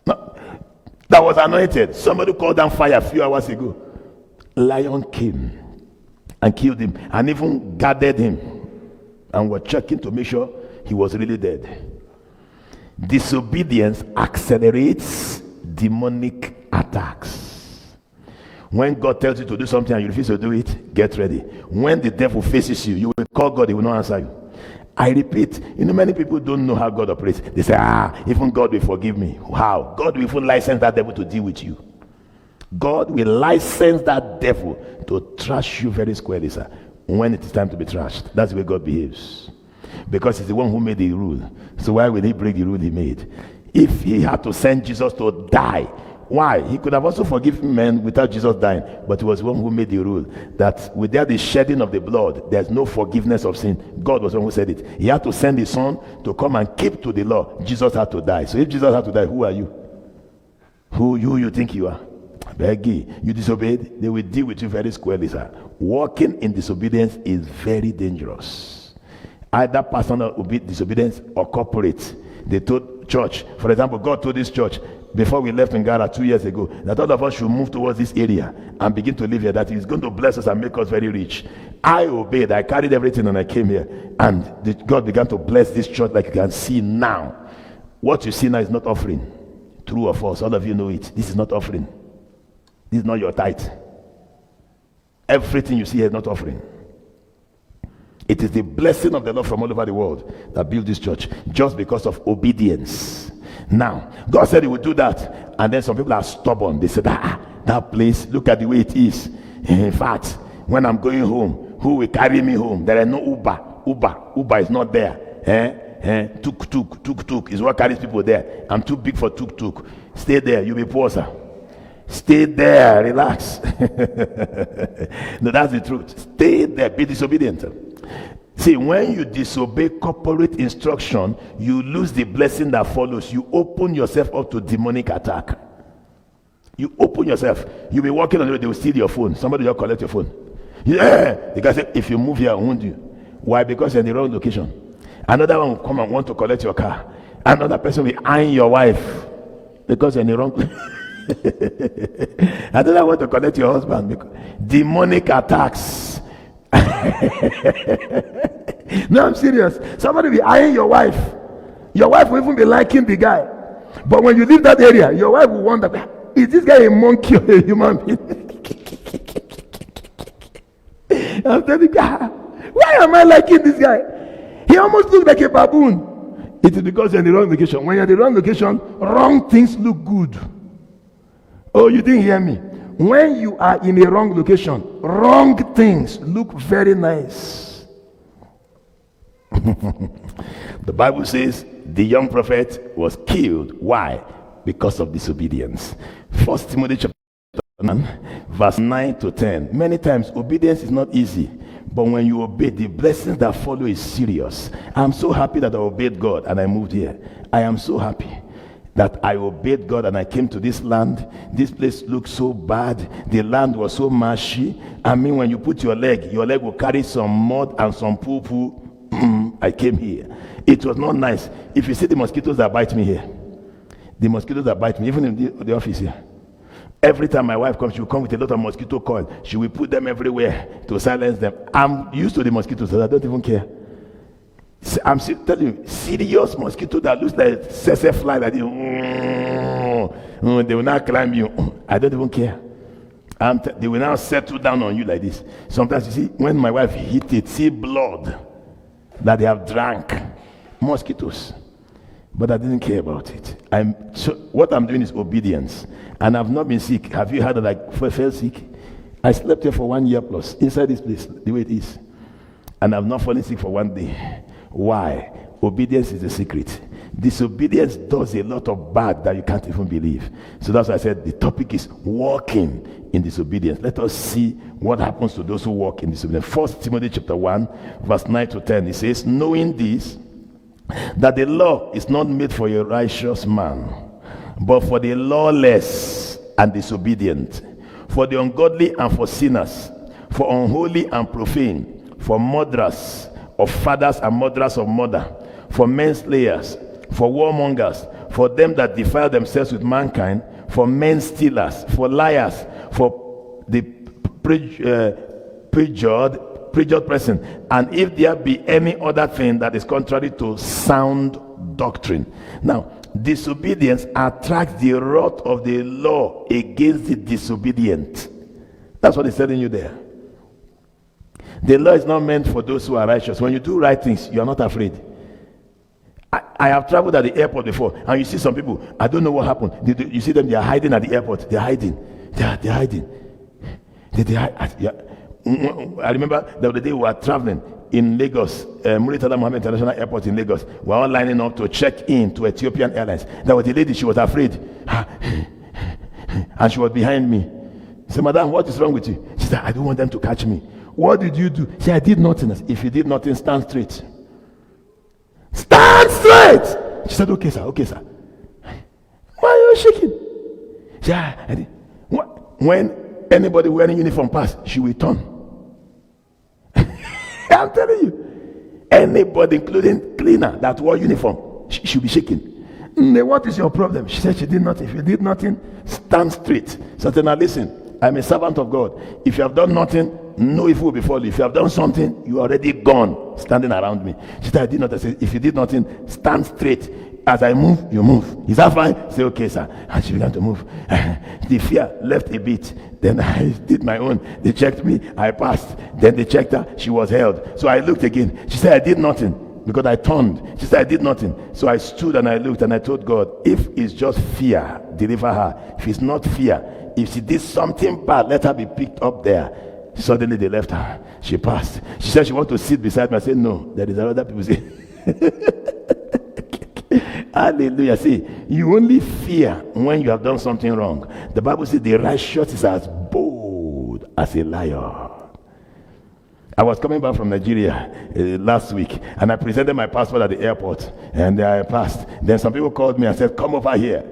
that was anointed. Somebody called down fire a few hours ago. Lion came and killed him and even guarded him and were checking to make sure he was really dead. Disobedience accelerates demonic attacks. When God tells you to do something and you refuse to do it, get ready. When the devil faces you, you will call God, he will not answer you. I repeat, many people don't know how God operates. They say, even God will forgive me. How? God will even license that devil to deal with you. God will license that devil to trash you very squarely, sir, when it is time to be trashed. That's the way God behaves. Because he's the one who made the rule. So why will he break the rule he made? If he had to send Jesus to die, why? He could have also forgiven men without Jesus dying, but he was the one who made the rule that without the shedding of the blood, there's no forgiveness of sin. God was the one who said it. He had to send his son to come and keep to the law. Jesus had to die. So if Jesus had to die, who are you? Who you think you are? Beggy, you disobeyed, they will deal with you very squarely, sir. Walking in disobedience is very dangerous. Either personal disobedience or corporate. They told church, for example, God told this church before we left Ngara 2 years ago that all of us should move towards this area and begin to live here, that he's going to bless us and make us very rich. I obeyed. I carried everything and I came here, and God began to bless this church like you can see now. What you see now is not offering. True or false? All of you know it. This is not offering. This is not your tithe. Everything you see here is not offering. It is the blessing of the Lord from all over the world that built this church, just because of obedience. Now, God said he would do that, and then some people are stubborn. They said, that place, look at the way it is. In fact, when I'm going home, who will carry me home? There is no Uber is not there. Tuk is what carries people there. I'm too big for tuk. Stay there, you'll be poor, sir. Stay there, relax. No, that's the truth. Stay there, be disobedient. See, when you disobey corporate instruction, you lose the blessing that follows. You open yourself up to demonic attack. You open yourself. You'll be walking on the way, they will steal your phone. Somebody will collect your phone. The guy said, if you move here, I won't do. Why? Because you're in the wrong location. Another one will come and want to collect your car. Another person will iron your wife because you're in the wrong place. Another one want to collect your husband because demonic attacks. No, I'm serious. Somebody will iron your wife. Your wife will even be liking the guy. But when you leave that area, your wife will wonder, is this guy a monkey or a human being? I'm telling you, why am I liking this guy? He almost looks like a baboon. It is because you're in the wrong location. When you're in the wrong location, wrong things look good. Oh, you didn't hear me. When you are in a wrong location, wrong things look very nice. The Bible says the young prophet was killed. Why? Because of disobedience. 1 Timothy chapter 1, verse 9 to 10. Many times obedience is not easy, but when you obey, the blessings that follow is serious. I'm so happy that I obeyed God and I moved here. I am so happy that I obeyed God and I came to this land. This place looked so bad. The land was so marshy. I mean, when you put your leg will carry some mud and some poo-poo. I came here. It was not nice. If you see the mosquitoes that bite me here, the mosquitoes that bite me, even in the office here, every time my wife comes, she will come with a lot of mosquito coil. She will put them everywhere to silence them. I'm used to the mosquitoes, so I don't even care. I'm telling you, serious mosquito that looks like sese fly like this. They will not climb you. I don't even care. They will now settle down on you like this. Sometimes you see, when my wife hit it, see blood that they have drank. Mosquitoes. But I didn't care about it. What I'm doing is obedience. And I've not been sick. Have you heard that I fell sick? I slept here for 1 year plus inside this place, the way it is. And I've not fallen sick for 1 day. Why? Obedience is the secret. Disobedience does a lot of bad that you can't even believe. So that's why I said the topic is walking in disobedience. Let us see what happens to those who walk in disobedience. 1 Timothy chapter 1, verse 9 to 10. It says, knowing this, that the law is not made for a righteous man, but for the lawless and disobedient, for the ungodly and for sinners, for unholy and profane, for murderers of fathers and murderers of mother, for manslayers, for warmongers, for them that defile themselves with mankind, for men stealers, for liars, for the perjured person, and if there be any other thing that is contrary to sound doctrine. Now, disobedience attracts the wrath of the law against the disobedient. That's what he's telling you there. The law is not meant for those who are righteous. When you do right things, you are not afraid. I have traveled at the airport before, and you see some people, I don't know what happened. You see them, they are hiding at the airport. They're hiding. They're hiding. I remember the other day we were traveling in Lagos, Muritala Mohammed International Airport in Lagos. We were all lining up to check in to Ethiopian Airlines. There was a lady, she was afraid. And she was behind me. I said, Madam, what is wrong with you? She said, I don't want them to catch me. What did you do? She said, I did nothing. I said, if you did nothing, stand straight. Stand straight! She said, okay, sir, okay, sir. Why are you shaking? She said, I did. When anybody wearing uniform pass, she will turn. I'm telling you, anybody, including cleaner that wore uniform, she'll be shaking. What is your problem? She said she did nothing. If you did nothing, stand straight. So then, now listen, I'm a servant of God. If you have done nothing, no evil will befall you. If you have done something, you are already gone, standing around me. She said, I did nothing. I said, if you did nothing, stand straight. As I move, you move. Is that fine? Say, okay, sir. And she began to move. The fear left a bit. Then I did my own. They checked me. I passed. Then they checked her. She was held. So I looked again. She said, I did nothing. Because I turned. She said, I did nothing. So I stood and I looked and I told God, if it's just fear, deliver her. If it's not fear, if she did something bad, let her be picked up there. Suddenly they left her. She passed. She said she wanted to sit beside me. I said, no, there is other people say. Hallelujah. See, you only fear when you have done something wrong. The Bible says the righteous is as bold as a lion. I was coming back from Nigeria last week, and I presented my passport at the airport, and I passed. Then some people called me and said, come over here.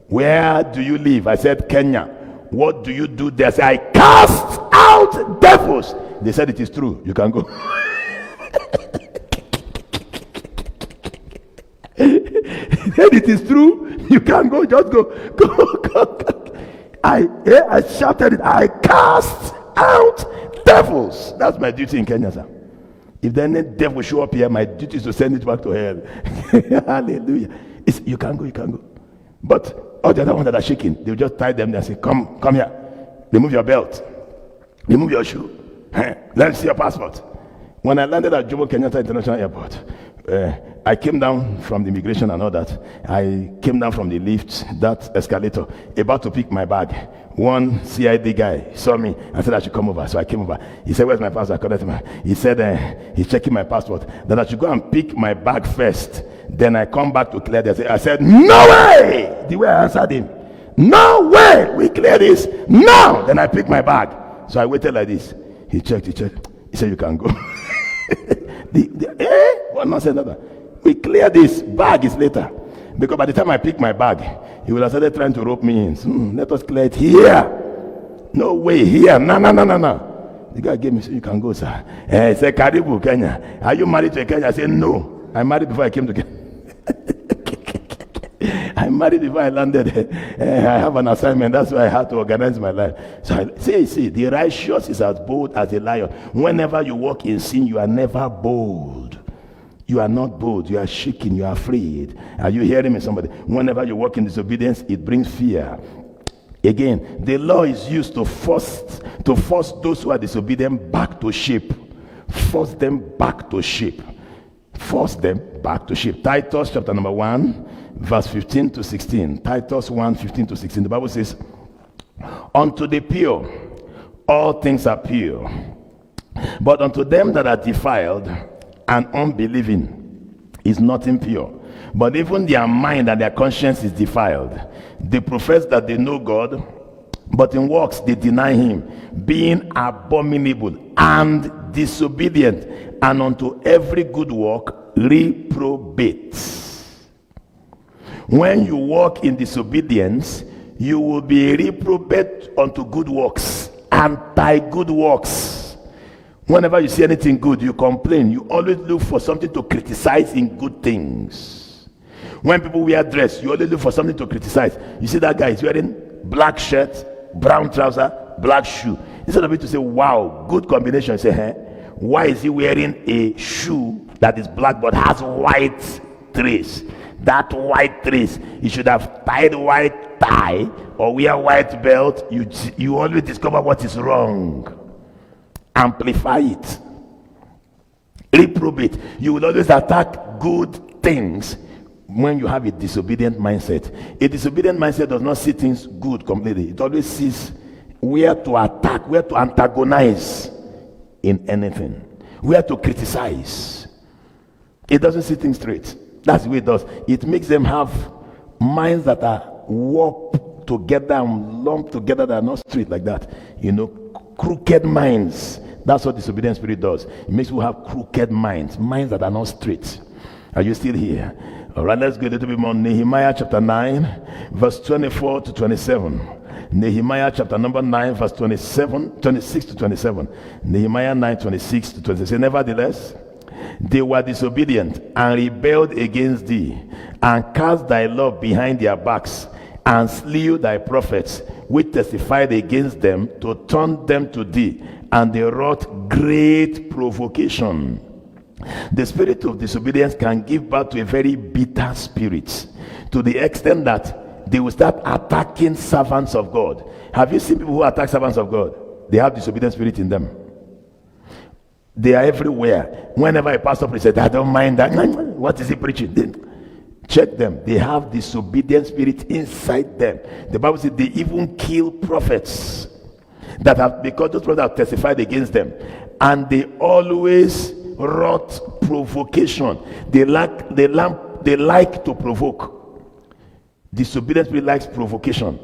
Where do you live? I said, Kenya. What do you do there? I said, I cast out devils. They said, it is true. You can go. Said it is true. You can go. Just go. Go. I shouted it. I cast out devils. That's my duty in Kenya, sir. If then any devil show up here, my duty is to send it back to hell. Hallelujah. You can go. But all the other ones that are shaking, they'll just tie them there and say, come here. Remove your belt. Remove your shoe. Let me see your passport. When I landed at Jomo Kenyatta International Airport, I came down from the immigration and all that. I came down from the lift, that escalator, about to pick my bag. One CID guy saw me and said I should come over. So I came over. He said, where's my passport? I called him. He said, he's checking my passport. Then I should go and pick my bag first. Then I come back to clear this. I said, no way! The way I answered him. No way! We clear this. No! Then I picked my bag. So I waited like this. He checked. He said, you can go. What nonsense? We clear this. Bag is later. Because by the time I pick my bag, he will have started trying to rope me in. Let us clear it here. No way, here. No. The guy gave me, so you can go, sir. He said, Karibu, Kenya. Are you married to a Kenya? I said, no. I married before I came to Kenya. I married before I landed. I have an assignment. That's why I had to organize my life. So I say, the righteous is as bold as a lion. Whenever you walk in sin, you are never bold. You are not bold. You are shaking. You are afraid. Are you hearing me, somebody? Whenever you walk in disobedience, it brings fear. Again, the law is used to force those who are disobedient back to shape. Force them back to shape. Force them back to shape. Titus chapter number 1, verse 15 to 16. Titus 1, 15 to 16. The Bible says, unto the pure, all things are pure. But unto them that are defiled and unbelieving is nothing pure. But even their mind and their conscience is defiled. They profess that they know God, but in works they deny him, being abominable and disobedient, and unto every good work reprobate. When you walk in disobedience, you will be reprobate unto good works, anti-good works. Whenever you see anything good, you complain. You always look for something to criticize in good things. When people wear dress, you always look for something to criticize. You see that guy is wearing black shirt, brown trouser, black shoe. Instead of it to say, wow, good combination, you say, hey, why is he wearing a shoe that is black but has white trace? That white trace, he should have tied white tie or wear white belt. You always discover what is wrong. Amplify it, reprobate. You will always attack good things when you have a disobedient mindset. A disobedient mindset does not see things good completely. It always sees where to attack, where to antagonize in anything, where to criticize. It doesn't see things straight. That's the way it does. It makes them have minds that are warped together and lumped together, that are not straight like that. Crooked minds. That's what disobedient spirit does. It makes you have crooked minds that are not straight. Are you still here? All right, let's go a little bit more. Nehemiah chapter 9, verse 24 to 27. Nehemiah chapter number 9, verse 26 to 27. Nehemiah 9, 26 to 27. Nevertheless, they were disobedient and rebelled against thee, and cast thy law behind their backs, and slew thy prophets, which testified against them, to turn them to thee, and they wrought great provocation. The spirit of disobedience can give birth to a very bitter spirit, to the extent that they will start attacking servants of God. Have you seen people who attack servants of God? They have disobedient spirit in them. They are everywhere. Whenever a pastor preaches, I don't mind that. What is he preaching? Check them. They have disobedient spirit inside them. The Bible says they even kill prophets that have, because those prophets have testified against them, and they always wrought provocation. They like to provoke. Disobedient spirit likes provocation.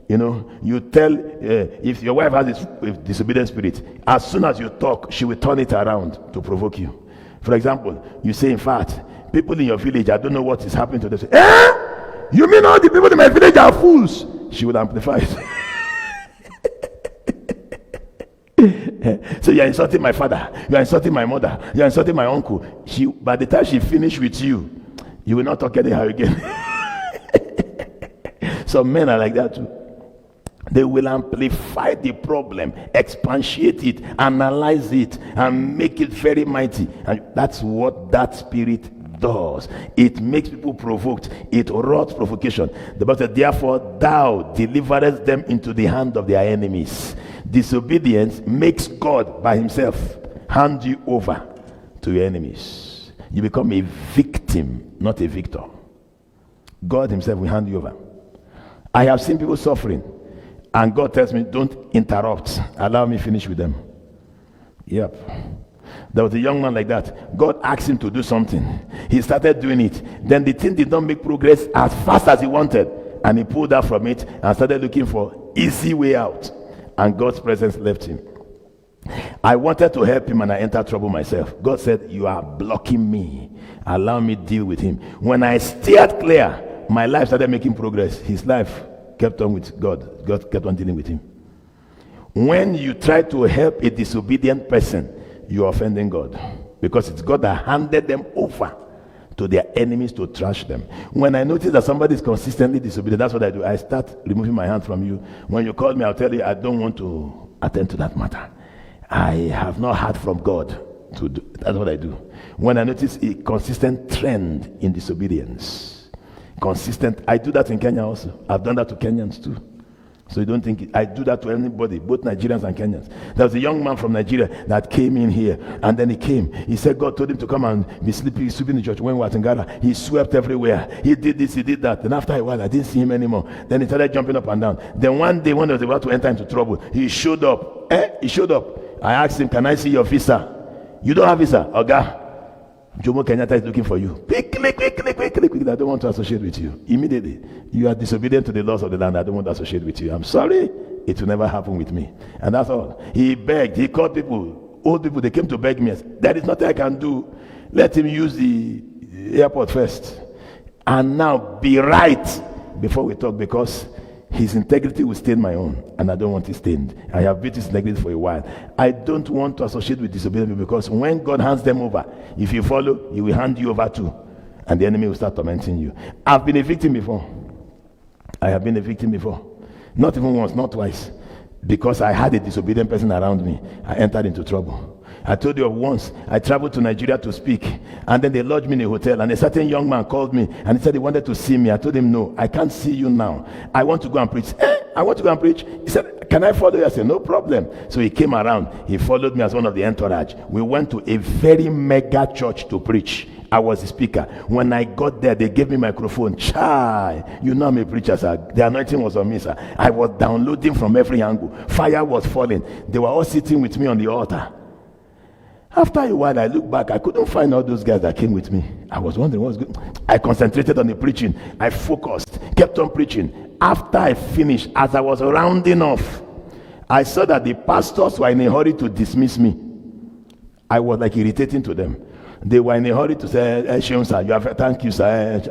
You tell, if your wife has this disobedient spirit, as soon as you talk, she will turn it around to provoke you. For example, you say, in fact, people in your village, I don't know what is happening to them. Say, you mean all the people in my village are fools? She will amplify it. So you're insulting my father, you're insulting my mother, you're insulting my uncle. By the time she finishes with you, you will not talk anyhow again. Some men are like that too. They will amplify the problem, expatiate it, analyze it, and make it very mighty. And that's what that spirit does. It makes people provoked. It wrought provocation. The Bible said, therefore thou deliverest them into the hand of their enemies. Disobedience makes God by himself hand you over to your enemies. You become a victim, not a victor. God himself will hand you over. I have seen people suffering, and God tells me, don't interrupt. Allow me finish with them. Yep. There was a young man like that. God asked him to do something. He started doing it. Then the thing did not make progress as fast as he wanted. And he pulled out from it and started looking for easy way out. And God's presence left him. I wanted to help him and I entered trouble myself. God said, you are blocking me. Allow me deal with him. When I steered clear, my life started making progress. His life kept on with God. God kept on dealing with him. When you try to help a disobedient person, you are offending God, because it's God that handed them over to their enemies to trash them. When I notice that somebody is consistently disobedient, that's what I do. I start removing my hand from you. When you call me, I'll tell you, I don't want to attend to that matter. I have not heard from God to do. That's what I do. When I notice a consistent trend in disobedience, I do that in Kenya also. I've done that to Kenyans too. So you don't think I do that to anybody, both Nigerians and Kenyans. There was a young man from Nigeria that came in here, and then he came. He said God told him to come and be sweeping the church when we were at Ngara. He swept everywhere. He did this, he did that. Then after a while, I didn't see him anymore. Then he started jumping up and down. Then one day, when he was about to enter into trouble, he showed up. He showed up. I asked him, can I see your visa? You don't have visa? Oga, Jomo Kenyatta is looking for you. Quickly. I don't want to associate with you. Immediately. You are disobedient to the laws of the land. I don't want to associate with you. I'm sorry. It will never happen with me. And that's all. He begged. He called people. Old people. They came to beg me. There is nothing I can do. Let him use the airport first. And now be right before we talk, because His integrity will stain my own, and I don't want it stained. I have built his integrity for a while. I don't want to associate with disobedient people, because when God hands them over, if you follow, he will hand you over too, and the enemy will start tormenting you. I've been a victim before. I have been a victim before. Not even once, not twice. Because I had a disobedient person around me, I entered into trouble. I told you of once, I traveled to Nigeria to speak, and then they lodged me in a hotel, and a certain young man called me, and he said he wanted to see me. I told him, no, I can't see you now. I want to go and preach. I want to go and preach. He said, can I follow you? I said, no problem. So he came around. He followed me as one of the entourage. We went to a very mega church to preach. I was the speaker. When I got there, they gave me microphone. Chai, you know I'm a preacher, sir. The anointing was on me, sir. I was downloading from every angle. Fire was falling. They were all sitting with me on the altar. After a while, I looked back. I couldn't find all those guys that came with me. I was wondering what was good. I concentrated on the preaching. I focused, kept on preaching. After I finished, as I was rounding off, I saw that the pastors were in a hurry to dismiss me. I was like irritating to them. They were in a hurry to say, sir, you have thank you, sir.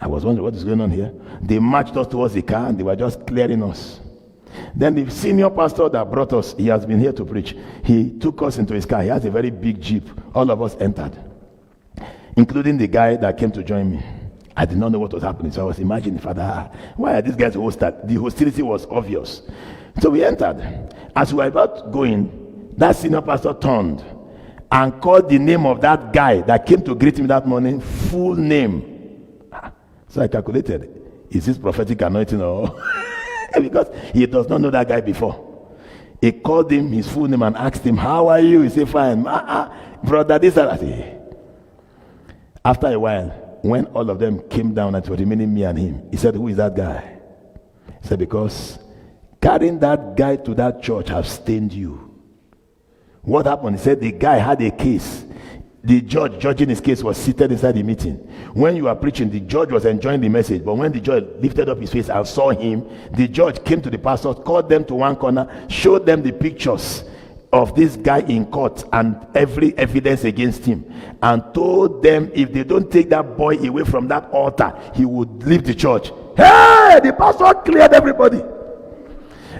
I was wondering what is going on here. They marched us towards the car, and they were just clearing us. Then the senior pastor that brought us, he has been here to preach. He took us into his car. He has a very big Jeep. All of us entered, including the guy that came to join me. I did not know what was happening, so I was imagining, Father, why are these guys hosted? The hostility was obvious. So we entered. As we were about going, that senior pastor turned and called the name of that guy that came to greet me that morning, full name. So I calculated, is this prophetic anointing or... because he does not know that guy before. He called him his full name and asked him, how are you? He said, fine. Brother, this and that. After a while, when all of them came down and it was remaining me and him, he said, who is that guy? He said, because carrying that guy to that church has stained you. What happened? He said the guy had a case. The judge judging his case was seated inside the meeting. When you were preaching, the judge was enjoying the message. But when the judge lifted up his face and saw him, the judge came to the pastors, called them to one corner, showed them the pictures of this guy in court and every evidence against him, and told them if they don't take that boy away from that altar, he would leave the church. Hey, the pastor cleared everybody.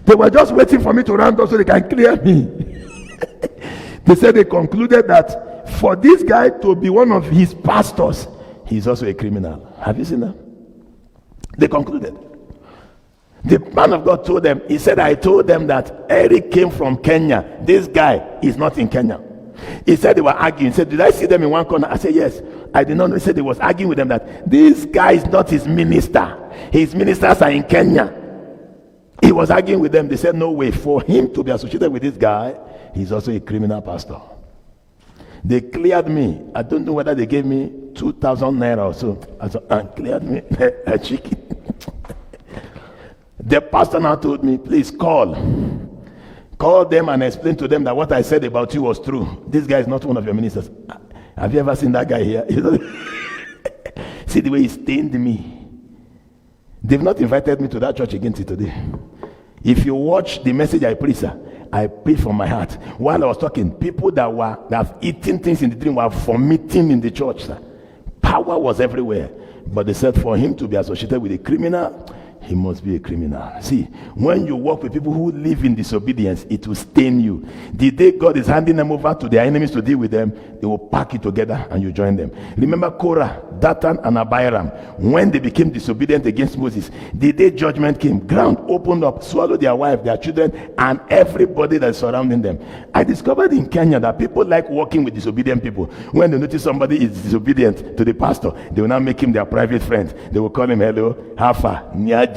They were just waiting for me to round up so they can clear me. They said they concluded that for this guy to be one of his pastors, he's also a criminal. Have you seen that? They concluded. The man of God told them, he said, I told them that Eric came from Kenya. This guy is not in Kenya. He said they were arguing. He said, did I see them in one corner? I said, yes. I did not know. He said he was arguing with them that this guy is not his minister. His ministers are in Kenya. He was arguing with them. They said, no way. For him to be associated with this guy, he's also a criminal pastor. They cleared me. I don't know whether they gave me 2,000 naira or so. And cleared me a chicken. The pastor now told me, please call them and explain to them that what I said about you was true. This guy is not one of your ministers. Have you ever seen that guy here? See the way he stained me. They've not invited me to that church again till today. If you watch the message I preach, sir, I preach from my heart. While I was talking, people that have eaten things in the dream were vomiting in the church, sir. Power was everywhere. But they said for him to be associated with a criminal, he must be a criminal. See, when you work with people who live in disobedience, it will stain you. The day God is handing them over to their enemies to deal with them, they will pack it together and you join them. Remember Korah, Dathan, and Abiram, when they became disobedient against Moses, the day judgment came, ground opened up, swallowed their wife, their children, and everybody that's surrounding them. I discovered in Kenya that people like working with disobedient people. When they notice somebody is disobedient to the pastor, they will now make him their private friend. They will call him, hello, Hafa, Nyaje.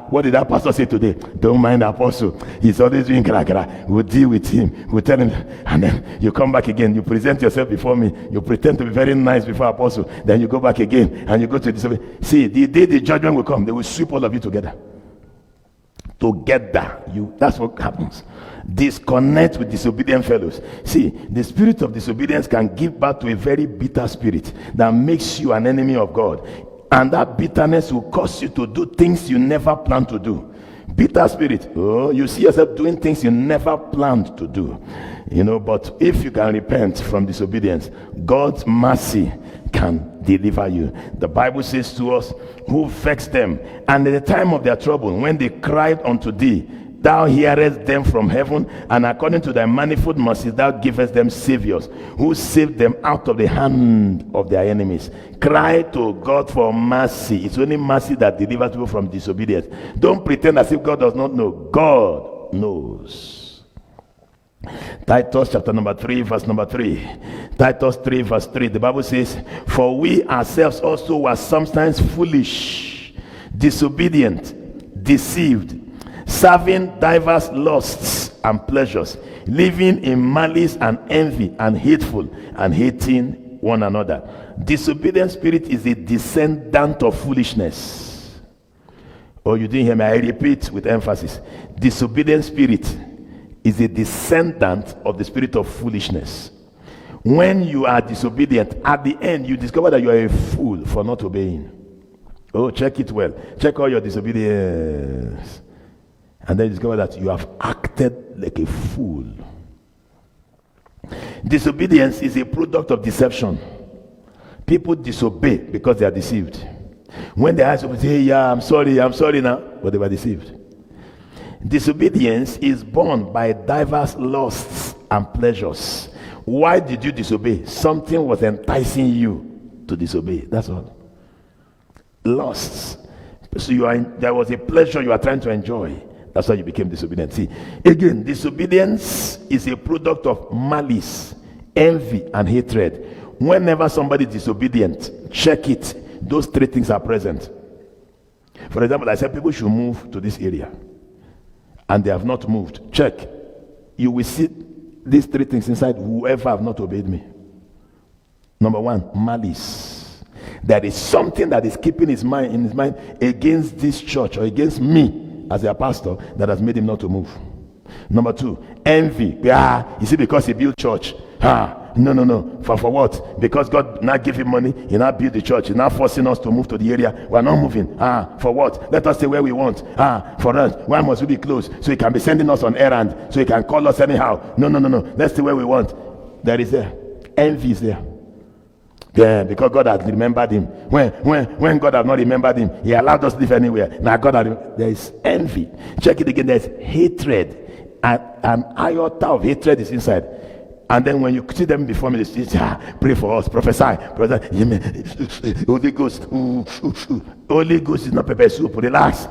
What did that pastor say today? Don't mind the apostle. He's always doing kara. We'll deal with him. We'll tell him. And then you come back again. You present yourself before me. You pretend to be very nice before apostle. Then you go back again and you go to disobedience. See, the day the judgment will come, they will sweep all of you together. That's what happens. Disconnect with disobedient fellows. See, the spirit of disobedience can give birth to a very bitter spirit that makes you an enemy of God. And that bitterness will cause you to do things you never planned to do. Bitter spirit. Oh, you see yourself doing things you never planned to do. But if you can repent from disobedience, God's mercy can deliver you. The Bible says to us, who vexed them, and at the time of their trouble, when they cried unto thee, thou hearest them from heaven, and according to thy manifold mercies, thou givest them saviors, who saved them out of the hand of their enemies. Cry to God for mercy. It's only mercy that delivers people from disobedience. Don't pretend as if God does not know. God knows. Titus chapter number 3 verse number 3. Titus 3 verse 3. The Bible says, for we ourselves also were sometimes foolish, disobedient, deceived, serving diverse lusts and pleasures, living in malice and envy, and hateful, and hating one another. Disobedient spirit is a descendant of foolishness. Oh, you didn't hear me? I repeat with emphasis. Disobedient spirit is a descendant of the spirit of foolishness. When you are disobedient, at the end you discover that you are a fool for not obeying. Oh, check it well. Check all your disobedience. And then you discover that you have acted like a fool. Disobedience is a product of deception. People disobey because they are deceived. When their eyes open, say, hey, yeah, I'm sorry now, but they were deceived. Disobedience is born by diverse lusts and pleasures. Why did you disobey? Something was enticing you to disobey. That's all. Lusts. So there was a pleasure you are trying to enjoy. That's why you became disobedient. See, again, disobedience is a product of malice, envy, and hatred. Whenever somebody is disobedient, check it. Those three things are present. For example, I said people should move to this area, and they have not moved. Check. You will see these three things inside whoever have not obeyed me. Number one, malice. There is something that is keeping his mind against this church or against me as their pastor that has made him not to move. Number two, envy. You see, because he built church. No. For what? Because God now gave him money, he now built the church, he now forcing us to move to the area. We're not moving. For what? Let us stay where we want. For us, why must we be close? So he can be sending us on errand, so he can call us anyhow. No. Let's stay where we want. There is there. Envy is there. Yeah, because God has remembered him. When God has not remembered him, he allowed us to live anywhere. Now there is envy. Check it again. There's hatred. An iota of hatred is inside. And then when you see them before me, they say, pray for us, prophesy. Holy Ghost. Holy Ghost is not pepper soup. Relax.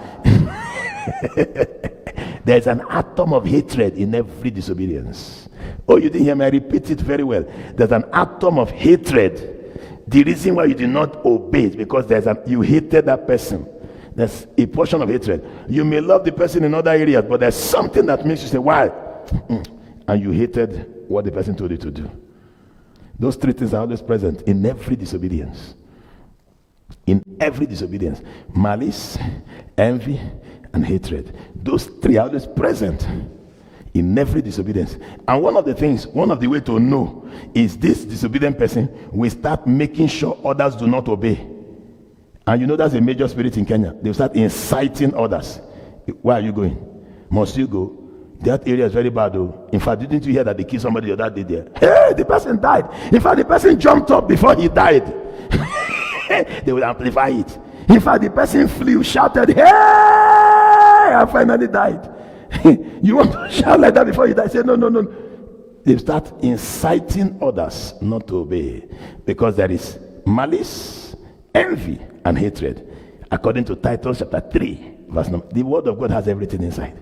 There's an atom of hatred in every disobedience. Oh, you didn't hear me? I repeat it very well. There's an atom of hatred. The reason why you did not obey is because you hated that person. There's a portion of hatred. You may love the person in other areas, but there's something that makes you say, why? And you hated what the person told you to do. Those three things are always present in every disobedience. In every disobedience. Malice, envy, and hatred. Those three are always present in every disobedience. And one of the way to know is this disobedient person will start making sure others do not obey. And you know that's a major spirit in Kenya. They'll start inciting others. Where are you going? Must you go? That area is very bad though. In fact, didn't you hear that they killed somebody the other day there? Hey, the person died. In fact, the person jumped up before he died. They will amplify it. In fact, the person flew, shouted, hey, I finally died. You want to shout like that before you die? Say, no. They start inciting others not to obey because there is malice, envy, and hatred. According to Titus chapter 3, verse number. The word of God has everything inside.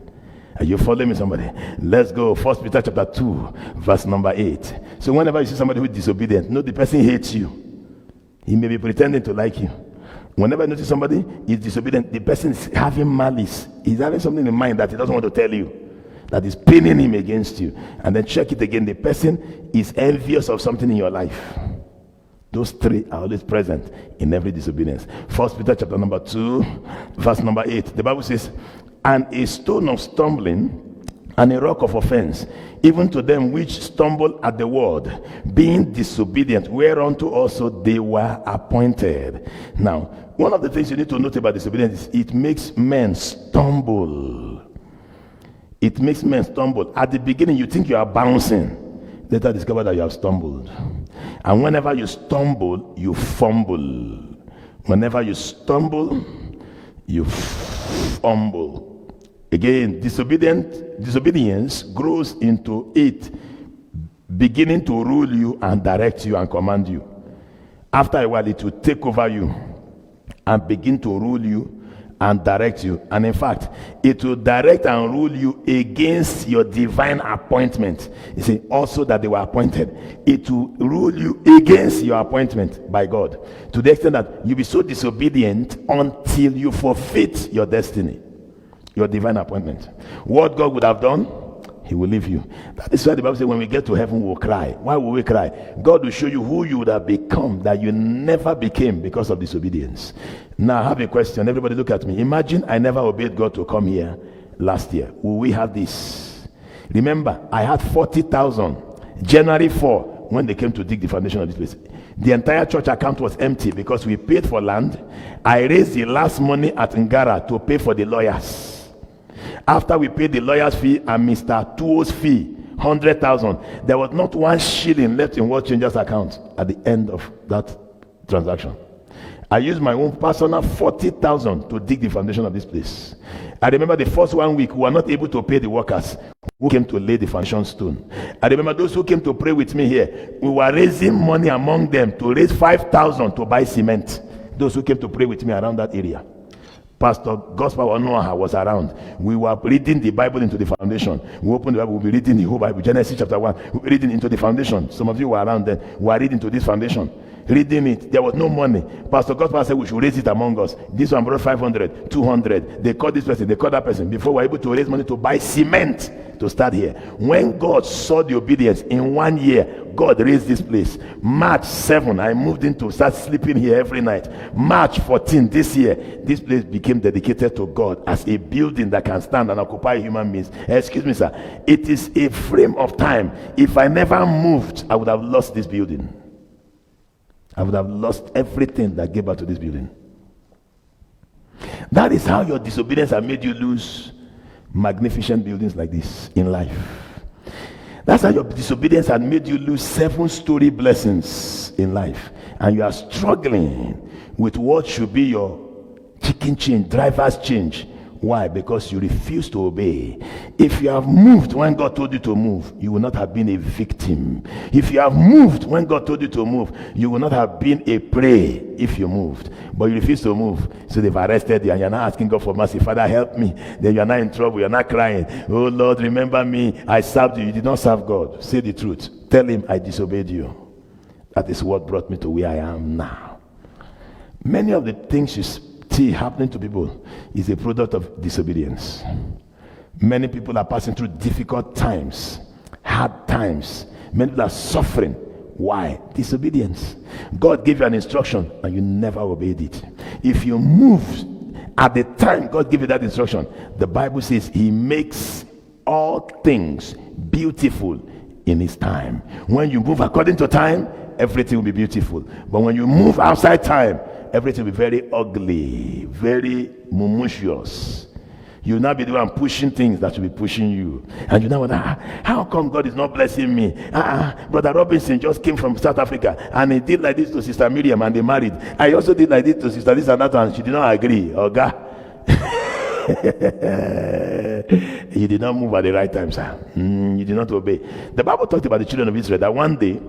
Are you following me, somebody? Let's go. 1 Peter chapter 2, verse number 8. So whenever you see somebody who is disobedient, know the person hates you. He may be pretending to like you. Whenever you notice somebody is disobedient, the person is having malice. He's having something in mind that he doesn't want to tell you, that is pinning him against you. And then check it again. The person is envious of something in your life. Those three are always present in every disobedience. 1 Peter chapter number 2, verse number 8. The Bible says, and a stone of stumbling and a rock of offense, even to them which stumble at the word, being disobedient, whereunto also they were appointed. Now, one of the things you need to note about disobedience is it makes men stumble. It makes men stumble. At the beginning, you think you are bouncing. later discover that you have stumbled. And whenever you stumble, you fumble. Whenever you stumble, you fumble. Again, disobedience grows into it beginning to rule you and direct you and command you. After a while, it will take over you and begin to rule you and direct you. And in fact, it will direct and rule you against your divine appointment. You see, also that they were appointed, it will rule you against your appointment by God, to the extent that you'll be so disobedient until you forfeit your destiny, your divine appointment. What God would have done, he will leave you. That is why the Bible says when we get to heaven, we'll cry. Why will we cry? God will show you who you would have become that you never became because of disobedience. Now I have a question. Everybody look at me. Imagine I never obeyed God to come here last year. Will we have this? Remember, I had 40,000 January 4 when they came to dig the foundation of this place. The entire church account was empty because we paid for land. I raised the last money at Ngara to pay for the lawyers. After we paid the lawyer's fee and Mr. Tuo's fee, 100,000, there was not one shilling left in World Changers account at the end of that transaction. I used my own personal 40,000 to dig the foundation of this place. I remember the first 1 week, we were not able to pay the workers who came to lay the foundation stone. I remember those who came to pray with me here, we were raising money among them to raise 5,000 to buy cement. Those who came to pray with me around that area. Pastor Gospel Onoaha was around. We were reading the Bible into the foundation. We opened the Bible, we'll be reading the whole Bible. Genesis chapter 1, we'll be reading into the foundation. Some of you were around then. We were reading to this foundation. Reading it. There was no money. Pastor Gospel said we should raise it among us. This one brought 500, 200. They called this person, they called that person. Before we were able to raise money to buy cement to start here. When God saw the obedience in 1 year, God raised this place. March 7, I moved in to start sleeping here every night. March 14 this year, this place became dedicated to God as a building that can stand and occupy human beings. Excuse me, sir. It is a frame of time. If I never moved, I would have lost this building. I would have lost everything that gave birth to this building. That is how your disobedience has made you lose magnificent buildings like this in life. That's how your disobedience had made you lose 7-story blessings in life. And you are struggling with what should be your chicken change, driver's change. Why? Because you refuse to obey. If you have moved when God told you to move, you will not have been a victim. If you have moved when God told you to move, you will not have been a prey if you moved. But you refuse to move. So they've arrested you and you're not asking God for mercy. Father, help me. Then you're not in trouble. You're not crying. Oh Lord, remember me. I served you. You did not serve God. Say the truth. Tell him I disobeyed you. That is what brought me to where I am now. Many of the things you see happening to people is a product of disobedience. Many people are passing through difficult times, hard times. Many people are suffering. Why? Disobedience. God gave you an instruction and you never obeyed it. If you moved at the time God gave you that instruction, the Bible says he makes all things beautiful in his time. When you move according to time, everything will be beautiful. But when you move outside time, everything will be very ugly, very mumushous. You'll not be the one pushing things that will be pushing you. And you know what? How come God is not blessing me? Brother Robinson just came from South Africa and he did like this to Sister Miriam and they married. I also did like this to Sister this and that and she did not agree. Oga. You did not move at the right time, sir. You did not obey. The Bible talked about the children of Israel that one day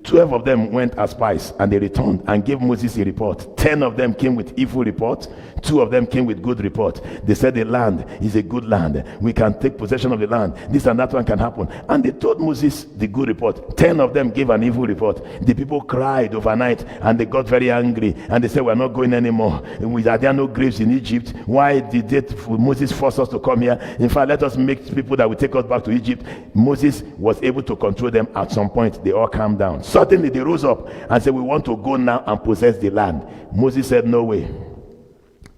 12 of them went as spies and they returned and gave Moses a report. 10 of them came with evil report. 2 of them came with good report. They said the land is a good land. We can take possession of the land. This and that one can happen. And they told Moses the good report. 10 of them gave an evil report. The people cried overnight and they got very angry and they said, we're not going anymore. Are there no graves in Egypt? Why did Moses force us to come here? In fact, let us make people that will take us back to Egypt. Moses was able to control them. At some point, they all calmed down. Suddenly they rose up and said, we want to go now and possess the land. Moses said, no way.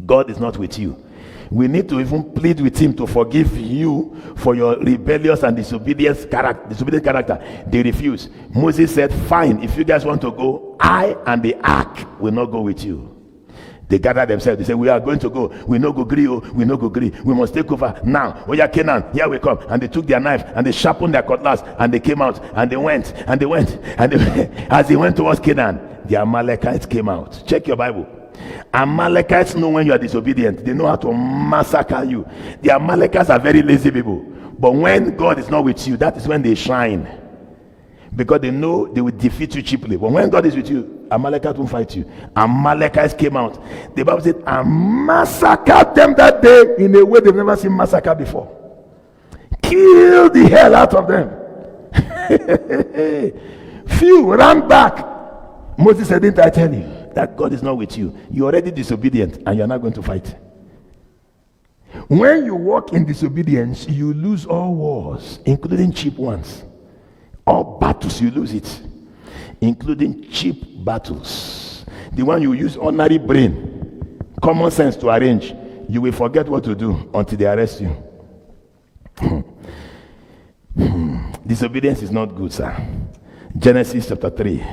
God is not with you. We need to even plead with him to forgive you for your rebellious and disobedient character. They refused. Moses said, fine, if you guys want to go, I and the ark will not go with you. They gathered themselves. They said, we are going to go. We no go agree. We no go agree. We must take over now. Oh yeah, Canaan, here we come. And they took their knife and they sharpened their cutlass and they came out and they went and they went and they, as they went towards Canaan, the Amalekites came out. Check your Bible. Amalekites know when you are disobedient. They know how to massacre you. The Amalekites are very lazy people. But when God is not with you, that is when they shine. Because they know they will defeat you cheaply. But when God is with you, Amalekites won't fight you. Amalekites came out. The Bible said, and massacred them that day in a way they've never seen massacre before. Kill the hell out of them. Few ran back. Moses said, didn't I tell you that God is not with you? You're already disobedient and you're not going to fight. When you walk in disobedience, you lose all wars, including cheap ones. All battles, you lose it, including cheap battles. The one you use ordinary brain, common sense to arrange, you will forget what to do until they arrest you. Disobedience is not good, sir. Genesis chapter 3.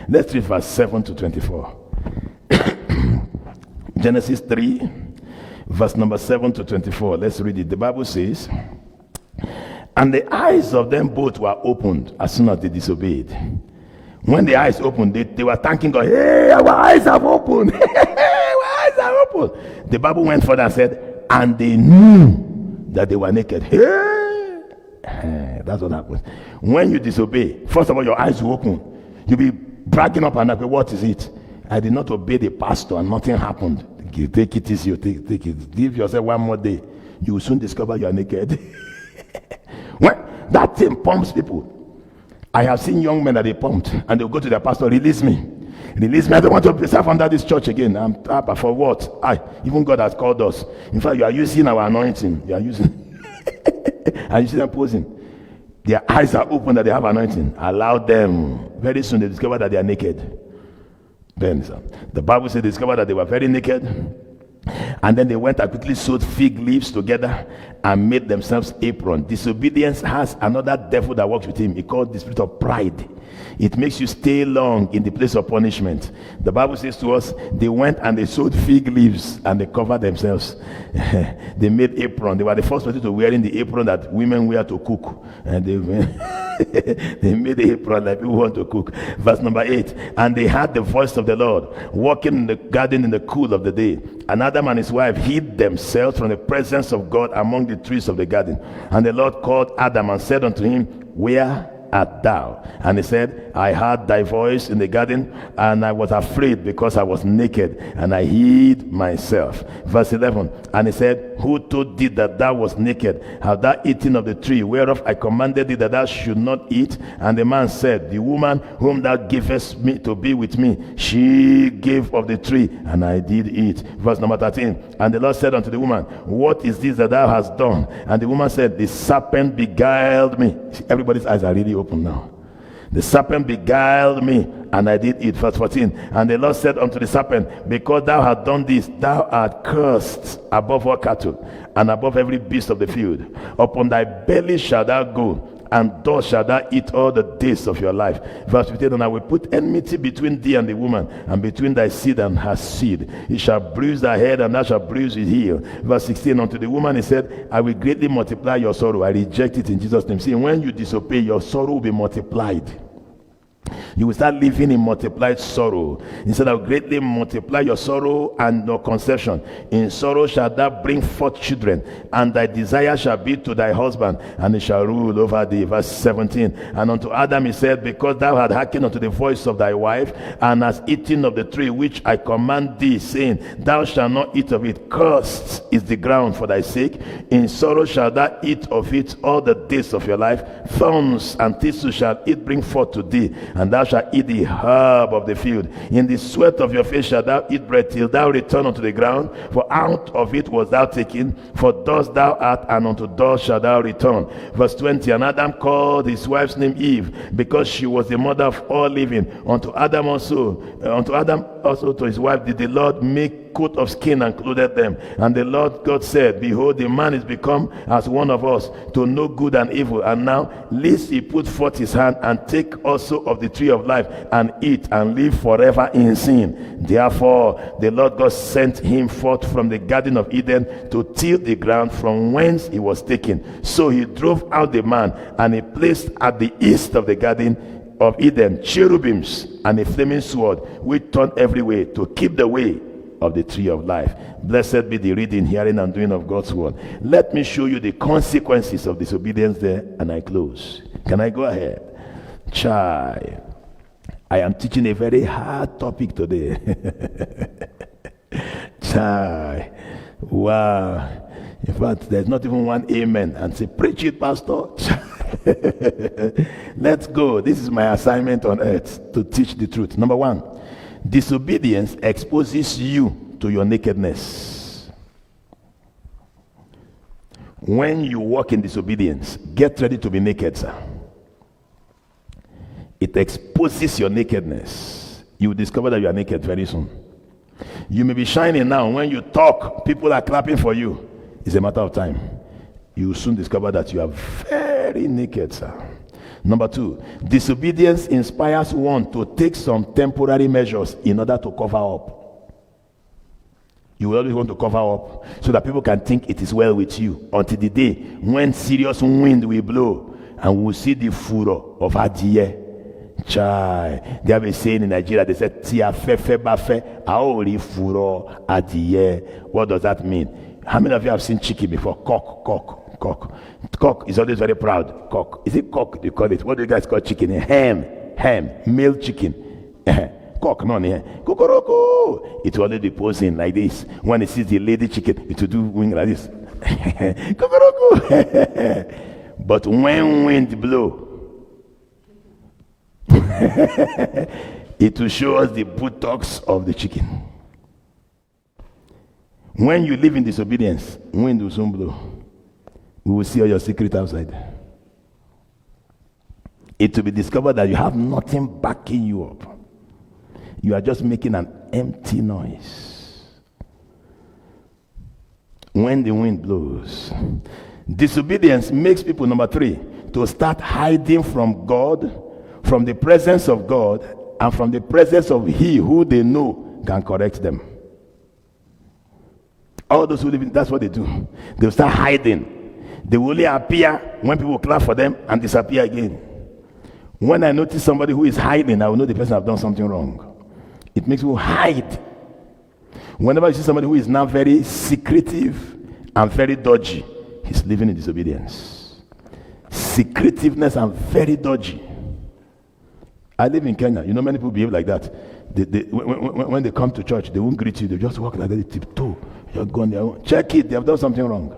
Let's read verse 7 to 24. Genesis 3, verse number 7 to 24. Let's read it. The Bible says, and the eyes of them both were opened as soon as they disobeyed. When the eyes opened, they were thanking God. Hey, our eyes have opened. Our eyes are opened. The Bible went further and said, and they knew that they were naked. Hey, that's what happens. When you disobey, first of all, your eyes will open. You'll be bragging up and up. What is it? I did not obey the pastor and nothing happened. Take it easy. Take it. Give yourself one more day. You will soon discover you are naked. When that thing pumps people. I have seen young men that they pumped and they'll go to their pastor, release me. Release me. I don't want to be served under this church again. I'm for what? Even God has called us. In fact, you are using our anointing. You are using and you see them posing. Their eyes are open that they have anointing. Allow them. Very soon they discover that they are naked. Then the Bible said they discovered that they were very naked. And then they went and quickly sewed fig leaves together and made themselves aprons. Disobedience has another devil that works with him. He called the spirit of pride. It makes you stay long in the place of punishment. The Bible says to us, they went and they sewed fig leaves and they covered themselves. They made apron. They were the first person to wearing the apron that women wear to cook. And they made the apron like people want to cook. Verse number 8. And they heard the voice of the Lord walking in the garden in the cool of the day. And Adam and his wife hid themselves from the presence of God among the trees of the garden. And the Lord called Adam and said unto him, where art thou? And he said, I heard thy voice in the garden, and I was afraid because I was naked, and I hid myself. Verse 11. And he said, who told thee that thou was naked? Have thou eaten of the tree whereof I commanded thee that thou should not eat? And the man said, the woman whom thou gavest me to be with me, she gave of the tree, and I did eat. Verse number 13. And the Lord said unto the woman, what is this that thou hast done? And the woman said, the serpent beguiled me. Everybody's eyes are really open now. The serpent beguiled me, and I did eat. Verse 14. And the Lord said unto the serpent, because thou hast done this, thou art cursed above all cattle, and above every beast of the field. Upon thy belly shalt thou go, and thus shalt thou eat all the days of your life. Verse 15. And I will put enmity between thee and the woman, and between thy seed and her seed. It shall bruise thy head, and thou shalt bruise his heel. Verse 16. Unto the woman he said, I will greatly multiply your sorrow. I reject it in Jesus' name. See, when you disobey, your sorrow will be multiplied. You will start living in multiplied sorrow. Instead of greatly multiply your sorrow and your conception. In sorrow shalt thou bring forth children, and thy desire shall be to thy husband, and he shall rule over thee. Verse 17. And unto Adam he said, because thou hast hearkened unto the voice of thy wife, and hast eaten of the tree which I command thee, saying, thou shalt not eat of it. Cursed is the ground for thy sake. In sorrow shalt thou eat of it all the days of your life. Thorns and thistles shall it bring forth to thee, and thou shalt eat the herb of the field. In the sweat of your face shalt thou eat bread till thou return unto the ground, for out of it was thou taken, for dust thou art, and unto dust shalt thou return. Verse 20. And Adam called his wife's name Eve, because she was the mother of all living. Unto Adam also to his wife did the Lord make coat of skin and clothed them. And the Lord God said, behold, the man is become as one of us, to know good and evil. And now, lest he put forth his hand and take also of the tree of life and eat and live forever in sin. Therefore, the Lord God sent him forth from the Garden of Eden to till the ground from whence he was taken. So he drove out the man, and he placed at the east of the Garden of Eden cherubims and a flaming sword which turned every way to keep the way of the tree of life. Blessed be the reading, hearing, and doing of God's word. Let me show you the consequences of disobedience there, and I close. Can I go ahead? Chai, I am teaching a very hard topic today. Chai, wow. In fact, there's not even one amen and say, preach it, pastor. Let's go. This is my assignment on earth, to teach the truth. Number one, disobedience exposes you to your nakedness. When you walk in disobedience, get ready to be naked, sir. It exposes your nakedness. You will discover that you are naked very soon. You may be shining now. When you talk, people are clapping for you. It's a matter of time. You will soon discover that you are very naked, sir. Number two, disobedience inspires one to take some temporary measures in order to cover up. You will always want to cover up so that people can think it is well with you until the day when serious wind will blow and we will see the furor of Adie. Chai. They have a saying in Nigeria, they said, Tia fefe bafe, aori furor Adie. What does that mean? How many of you have seen chicken before? Cock. Cock is always very proud. Cock. Is it cock you call it? What do you guys call chicken? Ham. Male chicken. Cock, no, Kokoroko. It will always be posing like this. When it sees the lady chicken, it will do wing like this. Kokoroko. But when wind blow, it will show us the buttocks of the chicken. When you live in disobedience, wind will soon blow. We will see all your secret outside. It will be discovered that you have nothing backing you up. You are just making an empty noise. When the wind blows, disobedience makes people, number three, to start hiding from God, from the presence of God, and from the presence of He who they know can correct them. All those who live in, that's what they do. They'll start hiding. They will only appear when people clap for them and disappear again. When I notice somebody who is hiding, I will know the person has done something wrong. It makes you hide. Whenever you see somebody who is now very secretive and very dodgy, he's living in disobedience. Secretiveness and very dodgy. I live in Kenya. You know, many people behave like that. When they come to church, they won't greet you. They just walk like that, they tiptoe. You're gone there. Check it. They have done something wrong.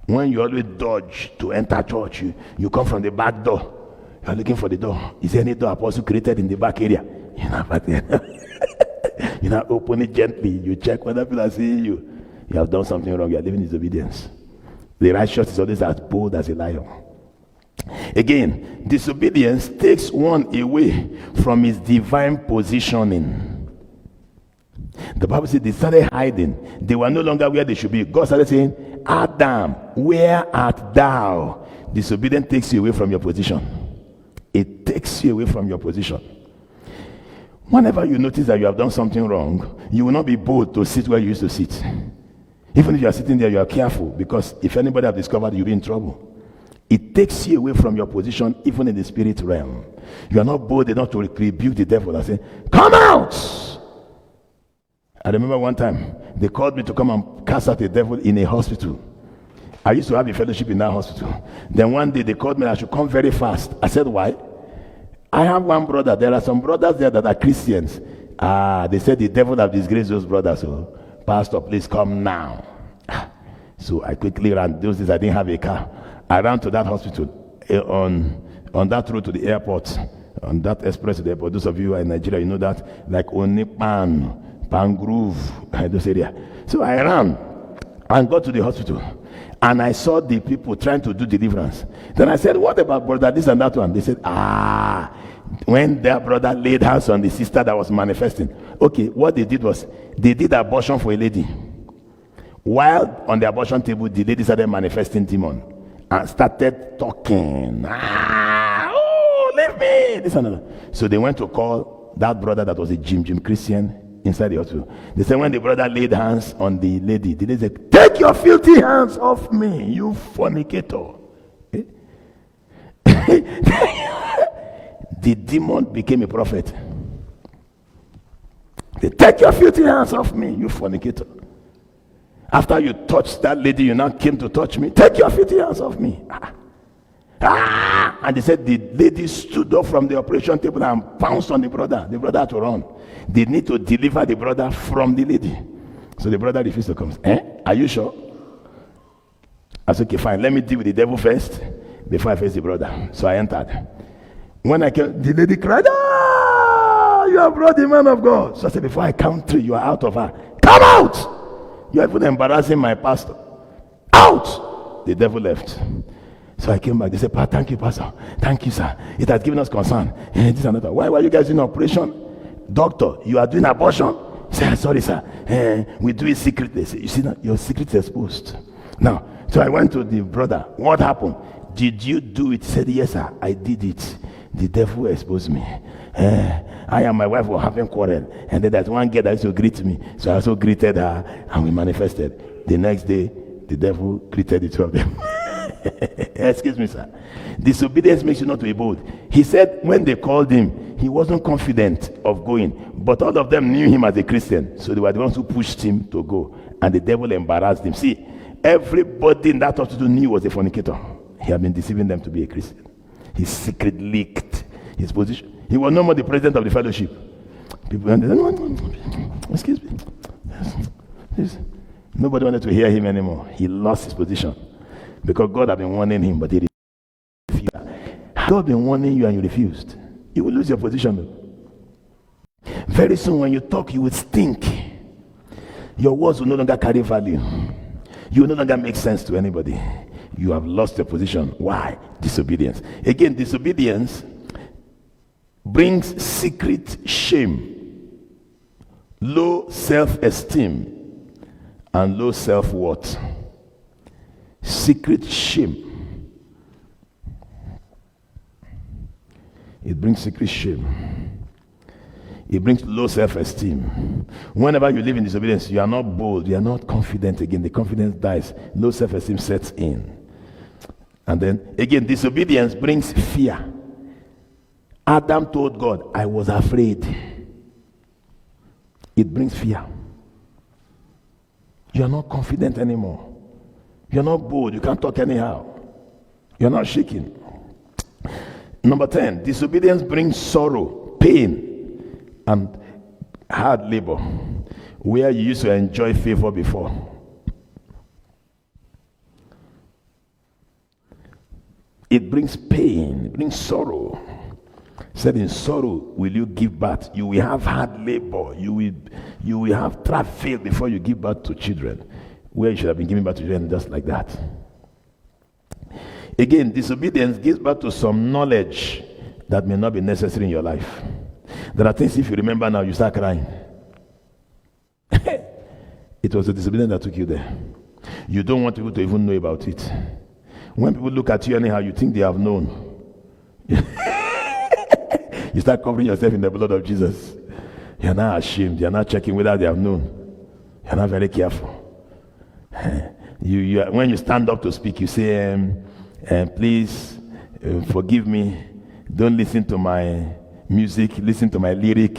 When you always dodge to enter church, you come from the back door. You're looking for the door. Is there any door apostle created in the back area? You're not back there. You now open it gently. You check whether people are seeing you. You have done something wrong. You are living in disobedience. The righteous is always as bold as a lion. Again, disobedience takes one away from his divine positioning. The Bible says they started hiding. They were no longer where they should be. God started saying, Adam, where art thou? Disobedience takes you away from your position. It takes you away from your position. Whenever you notice that you have done something wrong, you will not be bold to sit where you used to sit. Even if you are sitting there, you are careful, because if anybody have discovered, you'll be in trouble. It takes you away from your position, even in the spirit realm. You are not bold enough to rebuke the devil and say, come out! I remember one time, they called me to come and cast out a devil in a hospital. I used to have a fellowship in that hospital. Then one day they called me, I should come very fast. I said, why? I have one brother. There are some brothers there that are Christians. They said the devil have disgraced those brothers. So, Pastor, please come now. So I quickly ran. Those days I didn't have a car. I ran to that hospital on that road to the airport, on that express to the airport. Those of you who are in Nigeria, you know that, like Onipan, Pangrove, those areas. So I ran and got to the hospital, and I saw the people trying to do deliverance. Then I said, what about brother this and that one? They said, when their brother laid hands on the sister that was manifesting, okay, what they did was they did abortion for a lady. While on the abortion table, the lady started manifesting demon and started talking. Oh, leave me! This and that. So they went to call that brother that was a Jim Christian inside the hospital. They said when the brother laid hands on the lady said, "Take your filthy hands off me, you fornicator." The demon became a prophet. They take your filthy hands off me, you fornicator. After you touched that lady, you now came to touch me. Take your filthy hands off me. And they said the lady stood up from the operation table and pounced on the brother. The brother had to run. They need to deliver the brother from the lady. So the brother refused to come. Are you sure? I said, okay, fine. Let me deal with the devil first before I face the brother. So I entered. When I came, the lady cried, you have brought the man of God. So I said, before I count 3, you are out of her. Come out! You are even embarrassing my pastor. Out! The devil left. So I came back. They said, thank you, pastor. Thank you, sir. It has given us concern. This and that. Why were you guys doing operation? Doctor, you are doing abortion. He said, sorry, sir. We do it secretly. You see, now, your secret is exposed. Now, so I went to the brother. What happened? Did you do it? He said, yes, sir. I did it. The devil exposed me. I and my wife were having quarrel, and then there's one girl that used to greet me, so I also greeted her, and we manifested. The next day, the devil greeted the two of them. Excuse me, sir. Disobedience makes you not to be bold. He said when they called him, he wasn't confident of going, but all of them knew him as a Christian, so they were the ones who pushed him to go, and the devil embarrassed him. See, everybody in that hospital knew he was a fornicator. He had been deceiving them to be a Christian. His secret leaked his position. He was no more the president of the fellowship. People, excuse me. Yes. Nobody wanted to hear him anymore. He lost his position because God had been warning him, but he refused. God had been warning you and you refused. You will lose your position. Very soon when you talk, you will stink. Your words will no longer carry value. You will no longer make sense to anybody. You have lost your position. Why? Disobedience. Again, disobedience brings secret shame, low self-esteem, and low self-worth. Secret shame. It brings secret shame. It brings low self-esteem. Whenever you live in disobedience, you are not bold, you are not confident again. The confidence dies. Low self-esteem sets in. And then, again, disobedience brings fear. Adam told God, I was afraid. It brings fear. You are not confident anymore. You are not bold. You can't talk anyhow. You are not shaking. Number 10, disobedience brings sorrow, pain, and hard labor, where you used to enjoy favor before. It brings pain, it brings sorrow. Said in sorrow will you give birth. You will have hard labor. You will have travail before you give birth to children, where you should have been giving birth to children just like that. Again, disobedience gives birth to some knowledge that may not be necessary in your life. There are things, if you remember now, you start crying. It was the disobedience that took you there. You don't want people to even know about it. When people look at you anyhow, you think they have known. You start covering yourself in the blood of Jesus. You're not ashamed. You're not checking whether they have known. You're not very careful. When you stand up to speak, you say, please forgive me. Don't listen to my music. Listen to my lyric.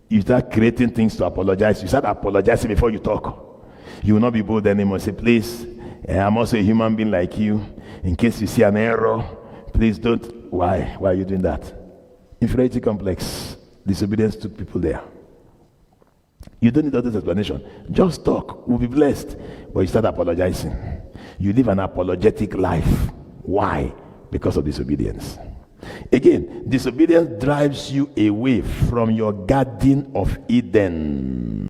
You start creating things to apologize. You start apologizing before you talk. You will not be bold anymore. Say, please, I'm also a human being like you. In case you see an error, please don't. Why? Why are you doing that? Inferiority complex. Disobedience took people there. You don't need all this explanation. Just talk. We'll be blessed. But you start apologizing. You live an apologetic life. Why? Because of disobedience. Again, disobedience drives you away from your garden of Eden.